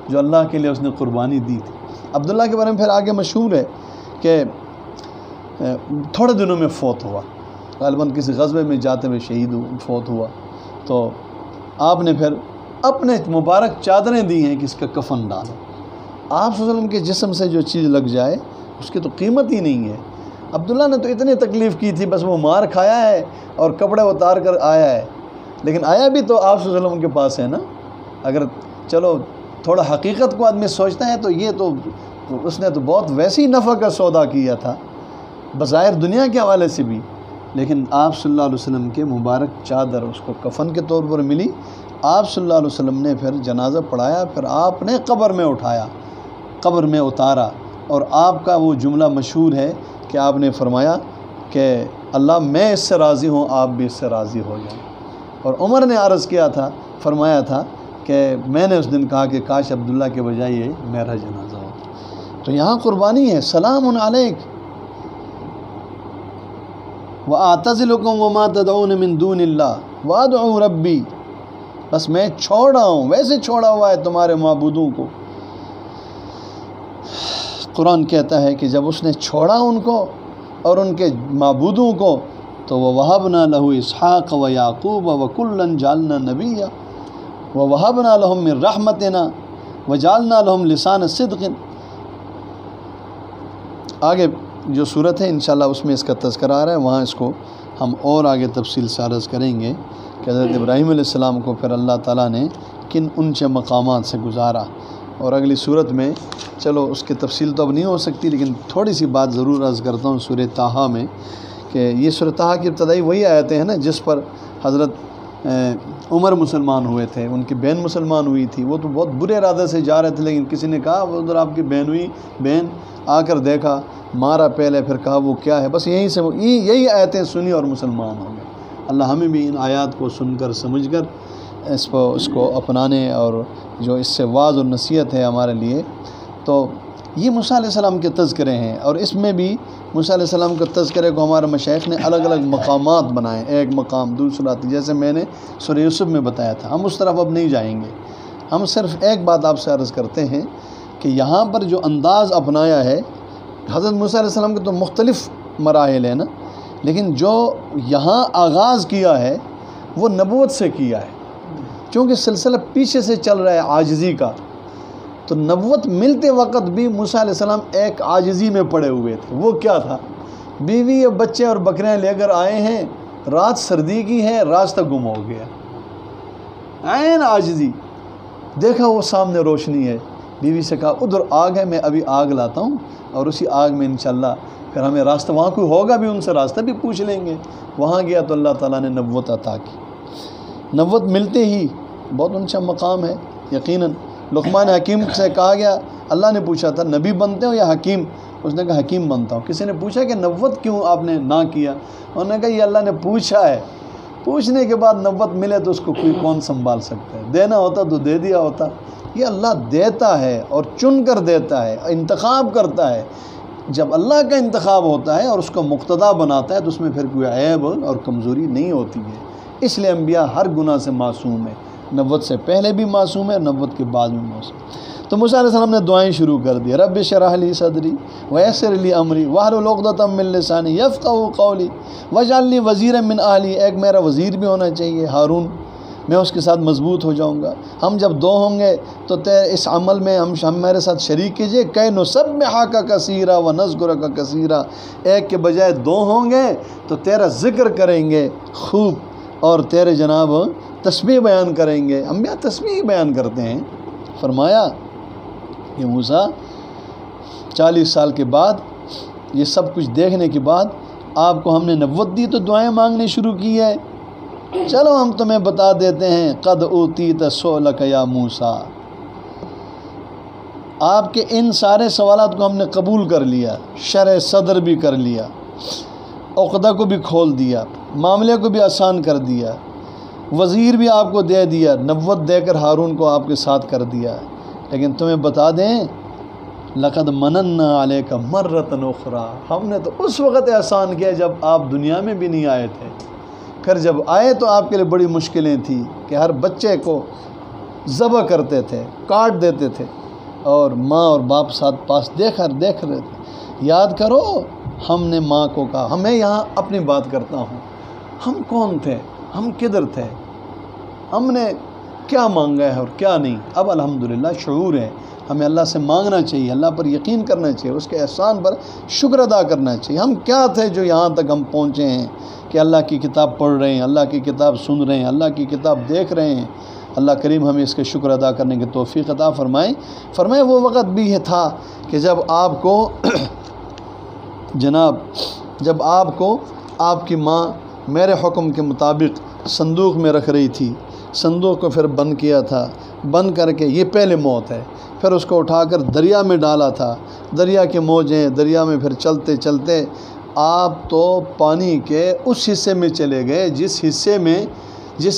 جو اللہ کے لیے اس نے قربانی دی تھی۔ عبداللہ کے بارے میں پھر آگے مشہور ہے کہ تھوڑے دنوں میں فوت ہوا، غالباً کسی غزوے میں جاتے ہوئے شہید فوت ہوا، تو آپ نے پھر اپنے مبارک چادریں دی ہیں کہ اس کا کفن ڈالو۔ آپ صلی اللہ علیہ وسلم کے جسم سے جو چیز لگ جائے اس کی تو قیمت ہی نہیں ہے۔ عبداللہ نے تو اتنی تکلیف کی تھی، بس وہ مار کھایا ہے اور کپڑے اتار کر آیا ہے، لیکن آیا بھی تو آپ صلی اللہ علیہ وسلم کے پاس ہے نا۔ اگر چلو تھوڑا حقیقت کو آدمی سوچتا ہے تو یہ تو اس نے تو بہت ویسی نفع کا سودا کیا تھا بظاہر دنیا کے حوالے سے بھی، لیکن آپ صلی اللہ علیہ وسلم کے مبارک چادر اس کو کفن کے طور پر ملی۔ آپ صلی اللہ علیہ وسلم نے پھر جنازہ پڑھایا، پھر آپ نے قبر میں اٹھایا، قبر میں اتارا، اور آپ کا وہ جملہ مشہور ہے کہ آپ نے فرمایا کہ اللہ میں اس سے راضی ہوں، آپ بھی اس سے راضی ہو جائیں۔ اور عمر نے عرض کیا تھا، فرمایا تھا کہ میں نے اس دن کہا کہ کاش عبداللہ کے بجائے یہ میرا جنازہ ہو۔ تو یہاں قربانی ہے، سلام علیک، وَأَعْتَزِلُكُمْ وَمَا تَدْعُونَ مِن دُونِ اللَّهِ وَأَدْعُو رَبِّي، بس میں چھوڑا ہوں، ویسے چھوڑا ہوا ہے تمہارے معبودوں کو۔ قرآن کہتا ہے کہ جب اس نے چھوڑا ان کو اور ان کے معبودوں کو، تو وَوَهَبْنَا لَهُ إِسْحَاقَ وَيَعْقُوبَ وَكُلًّا جَعَلْنَا نَبِيًّا وَوَهَبْنَا لَهُم مِّن رَحْمَتِنَا وَجَعَلْنَا لَهُم لِسَانَ صِدْقٍ۔ آگے جو صورت ہے انشاءاللہ اس میں اس کا تذکرہ آ رہا ہے، وہاں اس کو ہم اور آگے تفصیل سے عرض کریں گے کہ حضرت ابراہیم علیہ السلام کو پھر اللہ تعالیٰ نے کن اونچے مقامات سے گزارا۔ اور اگلی صورت میں چلو اس کی تفصیل تو اب نہیں ہو سکتی، لیکن تھوڑی سی بات ضرور عرض کرتا ہوں سورہ طٰہٰ میں، کہ یہ سورہ طٰہٰ کی ابتدائی وہی آیتیں ہیں نا جس پر حضرت عمر مسلمان ہوئے تھے، ان کی بہن مسلمان ہوئی تھی۔ وہ تو بہت برے ارادے سے جا رہے تھے، لیکن کسی نے کہا وہ ادھر آپ کی بہن ہوئی، بہن آ کر دیکھا، مارا پہلے، پھر کہا وہ کیا ہے، بس یہیں سے یہی آیتیں سنی اور مسلمان ہو گئے۔ اللہ ہمیں بھی ان آیات کو سن کر سمجھ کر اس کو اپنانے، اور جو اس سے واعظ اور نصیحت ہے ہمارے لیے۔ تو یہ موسیٰ علیہ السلام کے تذکرے ہیں، اور اس میں بھی موسیٰ علیہ السلام کے تذکرے کو ہمارے مشائخ نے الگ الگ مقامات بنائے، ایک مقام دوسرا، جیسے میں نے سورہ یوسف میں بتایا تھا۔ ہم اس طرف اب نہیں جائیں گے، ہم صرف ایک بات آپ سے عرض کرتے ہیں کہ یہاں پر جو انداز اپنایا ہے حضرت موسیٰ علیہ السلام کے تو مختلف مراحل ہیں نا، لیکن جو یہاں آغاز کیا ہے وہ نبوت سے کیا ہے، چونکہ سلسلہ پیچھے سے چل رہا ہے عاجزی کا۔ تو نبوت ملتے وقت بھی موسیٰ علیہ السلام ایک عاجزی میں پڑے ہوئے تھے۔ وہ کیا تھا؟ بیوی اور بچے اور بکریاں لے کر آئے ہیں، رات سردی کی ہے، راستہ گم ہو گیا، عین عاجزی۔ دیکھا وہ سامنے روشنی ہے، بیوی سے کہا ادھر آگ ہے، میں ابھی آگ لاتا ہوں، اور اسی آگ میں انشاءاللہ پھر ہمیں راستہ، وہاں کوئی ہوگا بھی ان سے راستہ بھی پوچھ لیں گے۔ وہاں گیا تو اللہ تعالیٰ نے نبوت عطا کی۔ نبوت ملتے ہی بہت اونچا مقام ہے یقیناً۔ لقمان حکیم سے کہا گیا، اللہ نے پوچھا تھا نبی بنتے ہو یا حکیم؟ اس نے کہا حکیم بنتا ہوں۔ کسی نے پوچھا کہ نبوت کیوں آپ نے نہ کیا؟ انہوں نے کہا یہ اللہ نے پوچھا ہے، پوچھنے کے بعد نبوت ملے تو اس کو کوئی کون سنبھال سکتا ہے؟ دینا ہوتا تو دے دیا ہوتا۔ یہ اللہ دیتا ہے اور چن کر دیتا ہے، انتخاب کرتا ہے۔ جب اللہ کا انتخاب ہوتا ہے اور اس کو مقتدا بناتا ہے تو اس میں پھر کوئی عیب اور کمزوری نہیں ہوتی ہے۔ اس لیے انبیاء ہر گناہ سے معصوم ہے، نبوت سے پہلے بھی معصوم ہے، نبوت کے بعد بھی معصوم۔ تو موسیٰ علیہ السلام نے دعائیں شروع کر دی، رب اشرح لی صدری ویسر لی امری واحلل عقدۃ من لسانی یفقہوا قولی واجعل لی وزیرا من اہلی۔ ایک میرا وزیر بھی ہونا چاہیے، ہارون، میں اس کے ساتھ مضبوط ہو جاؤں گا۔ ہم جب دو ہوں گے تو اس عمل میں ہم میرے ساتھ شریک کیجئے، کہ نسبحک کثیرا ونذکرک کثیرا۔ ایک کے بجائے دو ہوں گے تو تیرا ذکر کریں گے خوب، اور تیرے جناب تسبیح بیان کریں گے۔ انبیاء تسبیح بیان کرتے ہیں۔ فرمایا کہ موسیٰ 40 سال کے بعد یہ سب کچھ دیکھنے کے بعد آپ کو ہم نے نبوت دی تو دعائیں مانگنے شروع کی ہے۔ چلو ہم تمہیں بتا دیتے ہیں، قد اوتیت سؤلک یا موسیٰ، آپ کے ان سارے سوالات کو ہم نے قبول کر لیا، شرح صدر بھی کر لیا، عقدہ کو بھی کھول دیا، معاملے کو بھی آسان کر دیا، وزیر بھی آپ کو دے دیا، نبوت دے کر ہارون کو آپ کے ساتھ کر دیا۔ لیکن تمہیں بتا دیں لقد مننا علیک مرۃ اخری، ہم نے تو اس وقت احسان کیا جب آپ دنیا میں بھی نہیں آئے تھے، پھر جب آئے تو آپ کے لیے بڑی مشکلیں تھیں کہ ہر بچے کو ذبح کرتے تھے، کاٹ دیتے تھے، اور ماں اور باپ ساتھ پاس دیکھ رہے تھے۔ یاد کرو ہم نے ماں کو کہا، میں یہاں اپنی بات کرتا ہوں، ہم کون تھے، ہم کدھر تھے، ہم نے کیا مانگا ہے اور کیا نہیں۔ اب الحمدللہ شعور ہے، ہمیں اللہ سے مانگنا چاہیے، اللہ پر یقین کرنا چاہیے، اس کے احسان پر شکر ادا کرنا چاہیے۔ ہم کیا تھے جو یہاں تک ہم پہنچے ہیں کہ اللہ کی کتاب پڑھ رہے ہیں، اللہ کی کتاب سن رہے ہیں، اللہ کی کتاب دیکھ رہے ہیں۔ اللہ کریم ہمیں اس کے شکر ادا کرنے کی توفیق عطا فرمائے۔ وہ وقت بھی یہ تھا کہ جب آپ کو جناب آپ کی ماں میرے حکم کے مطابق صندوق میں رکھ رہی تھی، صندوق کو پھر بند کیا تھا، بند کر کے یہ پہلے موت ہے، پھر اس کو اٹھا کر دریا میں ڈالا تھا، دریا کے موجیں، دریا میں پھر چلتے چلتے آپ تو پانی کے اس حصے میں چلے گئے جس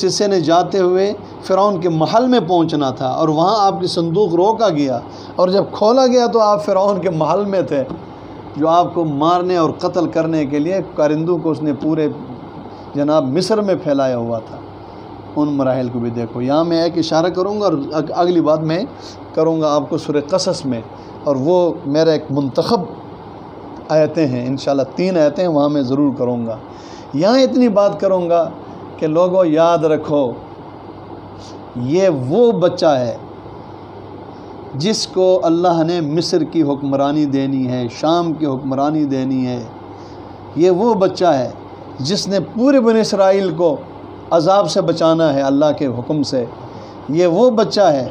حصے نے جاتے ہوئے فرعون کے محل میں پہنچنا تھا، اور وہاں آپ کی صندوق روکا گیا، اور جب کھولا گیا تو آپ فرعون کے محل میں تھے۔ جو آپ کو مارنے اور قتل کرنے کے لیے کارندوں کو اس نے پورے جناب مصر میں پھیلایا ہوا تھا، ان مراحل کو بھی دیکھو۔ یہاں میں ایک اشارہ کروں گا اور اگلی بات میں کروں گا آپ کو سورہ قصص میں، اور وہ میرا ایک منتخب آیتیں ہیں، انشاءاللہ 3 آیتیں ہیں، وہاں میں ضرور کروں گا۔ یہاں اتنی بات کروں گا کہ لوگوں یاد رکھو، یہ وہ بچہ ہے جس کو اللہ نے مصر کی حکمرانی دینی ہے، شام کی حکمرانی دینی ہے۔ یہ وہ بچہ ہے جس نے پورے بنی اسرائیل کو عذاب سے بچانا ہے اللہ کے حکم سے۔ یہ وہ بچہ ہے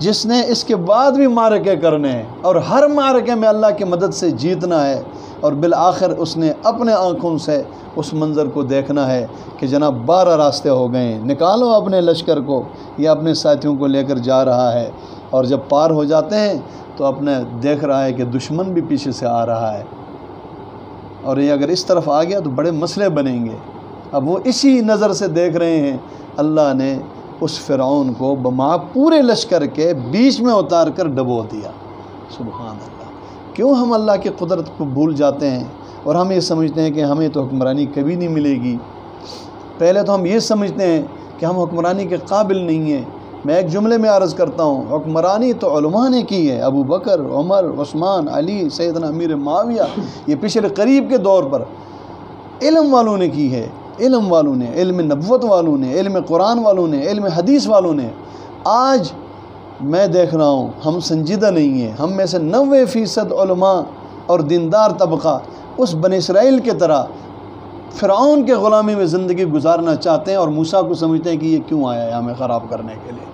جس نے اس کے بعد بھی معرکے کرنے ہیں، اور ہر معرکے میں اللہ کی مدد سے جیتنا ہے، اور بالآخر اس نے اپنے آنکھوں سے اس منظر کو دیکھنا ہے کہ جناب 12 راستے ہو گئے ہیں، نکالو اپنے لشکر کو، یہ اپنے ساتھیوں کو لے کر جا رہا ہے، اور جب پار ہو جاتے ہیں تو اپنے دیکھ رہا ہے کہ دشمن بھی پیچھے سے آ رہا ہے، اور یہ اگر اس طرف آ گیا تو بڑے مسئلے بنیں گے۔ اب وہ اسی نظر سے دیکھ رہے ہیں، اللہ نے اس فرعون کو پورے لشکر کے بیچ میں اتار کر ڈبو دیا۔ سبحان اللہ! کیوں ہم اللہ کی قدرت کو بھول جاتے ہیں اور ہم یہ سمجھتے ہیں کہ ہمیں تو حکمرانی کبھی نہیں ملے گی؟ پہلے تو ہم یہ سمجھتے ہیں کہ ہم حکمرانی کے قابل نہیں ہیں۔ میں ایک جملے میں عرض کرتا ہوں، حکمرانی تو علماء نے کی ہے، ابو بکر، عمر، عثمان، علی، سیدنا امیر معاویہ، یہ پچھلے قریب کے دور پر علم والوں نے کی ہے، علم والوں نے، علم نبوت والوں نے، علم قرآن والوں نے، علم حدیث والوں نے۔ آج میں دیکھ رہا ہوں ہم سنجیدہ نہیں ہیں، ہم میں سے 90% علماء اور دیندار طبقہ اس بنی اسرائیل کے طرح فرعون کے غلامی میں زندگی گزارنا چاہتے ہیں، اور موسیٰ کو سمجھتے ہیں کہ یہ کیوں آیا ہے ہمیں خراب کرنے کے لیے۔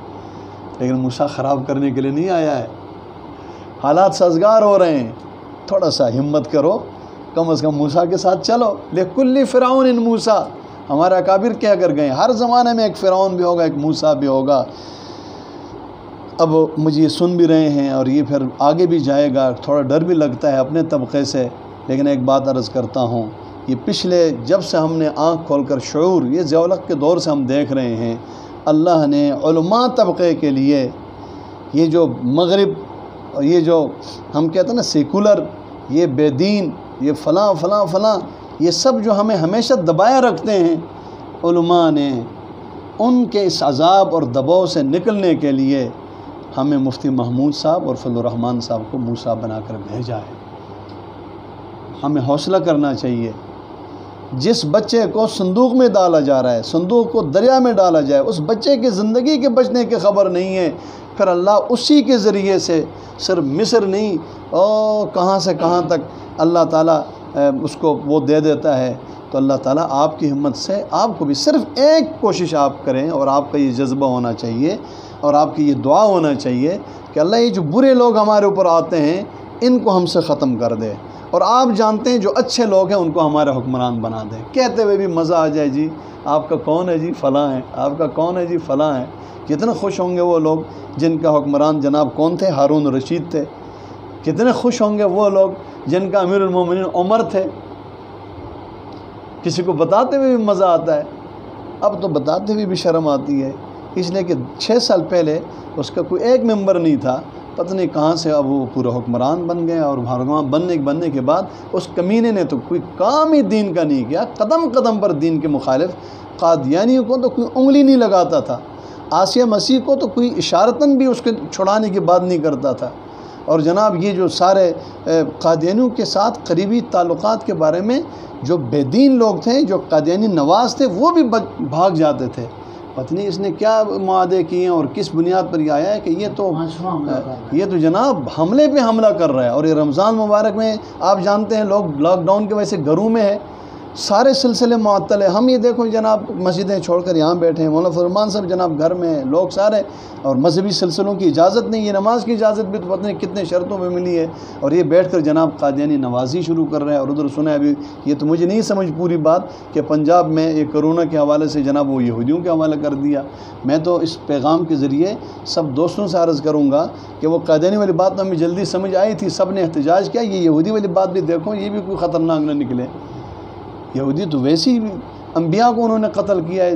لیکن موسیٰ خراب کرنے کے لیے نہیں آیا ہے، حالات سازگار ہو رہے ہیں، تھوڑا سا ہمت کرو، کم از کم موسیٰ کے ساتھ چلو۔ لِكُلِّ فِرْعَوْنٍ موسیٰ، ہمارے اکابر کیا کر گئے، ہر زمانے میں ایک فرعون بھی ہوگا، ایک موسیٰ بھی ہوگا۔ اب مجھے یہ سن بھی رہے ہیں اور یہ پھر آگے بھی جائے گا، تھوڑا ڈر بھی لگتا ہے اپنے طبقے سے، لیکن ایک بات عرض کرتا ہوں، یہ پچھلے جب سے ہم نے آنکھ کھول کر شعور، یہ ضیاء-الحق کے دور سے ہم دیکھ رہے ہیں، اللہ نے علماء طبقے کے لیے یہ جو مغرب، یہ جو ہم کہتے ہیں نا سیکولر، یہ بے دین، یہ فلاں فلاں فلاں، یہ سب جو ہمیں ہمیشہ دبایا رکھتے ہیں، علماء نے ان کے اس عذاب اور دباؤ سے نکلنے کے لیے ہمیں مفتی محمود صاحب اور فضل الرحمان صاحب کو موسیٰ بنا کر بھیجا ہے۔ ہمیں حوصلہ کرنا چاہیے۔ جس بچے کو صندوق میں ڈالا جا رہا ہے، صندوق کو دریا میں ڈالا جائے، اس بچے کی زندگی کے بچنے کی خبر نہیں ہے، پھر اللہ اسی کے ذریعے سے صرف مصر نہیں کہاں سے کہاں تک اللہ تعالیٰ اس کو وہ دے دیتا ہے۔ تو اللہ تعالیٰ آپ کی ہمت سے آپ کو بھی صرف ایک کوشش آپ کریں، اور آپ کا یہ جذبہ ہونا چاہیے اور آپ کی یہ دعا ہونا چاہیے کہ اللہ یہ جو برے لوگ ہمارے اوپر آتے ہیں ان کو ہم سے ختم کر دے، اور آپ جانتے ہیں جو اچھے لوگ ہیں ان کو ہمارا حکمران بنا دیں۔ کہتے ہوئے بھی مزہ آ جائے، جی آپ کا کون ہے، جی فلاں ہے، آپ کا کون ہے، جی فلاں ہے۔ کتنے خوش ہوں گے وہ لوگ جن کا حکمران جناب کون تھے، ہارون رشید تھے۔ کتنے خوش ہوں گے وہ لوگ جن کا امیر المومنین عمر تھے۔ کسی کو بتاتے ہوئے بھی مزہ آتا ہے، اب تو بتاتے ہوئے بھی شرم آتی ہے، اس لیے کہ 6 سال پہلے اس کا کوئی ایک ممبر نہیں تھا، پتہ نہیں کہاں سے اب وہ پورا حکمران بن گئے، اور حکمران بننے کے بعد اس کمینے نے تو کوئی کام ہی دین کا نہیں کیا، قدم قدم پر دین کے مخالف۔ قادیانیوں کو تو کوئی انگلی نہیں لگاتا تھا، آسیہ مسیح کو تو کوئی اشارتاً بھی اس کے چھڑانے کی بات نہیں کرتا تھا، اور جناب یہ جو سارے قادیانیوں کے ساتھ قریبی تعلقات کے بارے میں جو بے دین لوگ تھے، جو قادیانی نواز تھے، وہ بھی بھاگ جاتے تھے۔ پتہ نہیں اس نے کیا معاہدے کیے ہیں اور کس بنیاد پر یہ آیا ہے کہ یہ تو جناب حملے پہ حملہ کر رہا ہے۔ اور یہ رمضان مبارک میں آپ جانتے ہیں لوگ لاک ڈاؤن کے وجہ سے گھروں میں ہے، سارے سلسلے معطل ہیں۔ ہم یہ دیکھو جناب مسجدیں چھوڑ کر یہاں بیٹھے ہیں، مولانا فرمان صاحب جناب گھر میں ہیں، لوگ سارے، اور مذہبی سلسلوں کی اجازت نہیں، یہ نماز کی اجازت بھی تو پتہ نہیں کتنے شرطوں پہ ملی ہے، اور یہ بیٹھ کر جناب قادیانی نوازی شروع کر رہے ہیں۔ اور ادھر سنا ہے ابھی، یہ تو مجھے نہیں سمجھ پوری بات کہ پنجاب میں یہ کرونا کے حوالے سے جناب وہ یہودیوں کے حوالے کر دیا۔ میں تو اس پیغام کے ذریعے سب دوستوں سے عرض کروں گا کہ وہ قادیانی والی بات تو ہمیں جلدی سمجھ آئی تھی، سب نے احتجاج کیا، یہ یہودی والی بات بھی دیکھو، یہ بھی کوئی خطرناک نہ نکلے۔ یہودی تو ویسے ہی انبیاء کو انہوں نے قتل کیا ہے،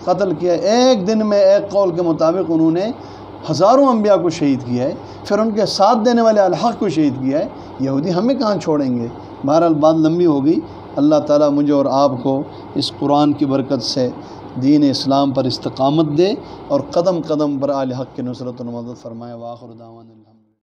قتل کیا ہے، ایک دن میں ایک قول کے مطابق انہوں نے ہزاروں انبیاء کو شہید کیا ہے، پھر ان کے ساتھ دینے والے الحق کو شہید کیا ہے، یہودی ہمیں کہاں چھوڑیں گے؟ بہرحال بات لمبی ہو گئی۔ اللہ تعالیٰ مجھے اور آپ کو اس قرآن کی برکت سے دین اسلام پر استقامت دے اور قدم قدم پر اہل حق کی نصرت و مدد فرمائے۔ وآخر دعوانا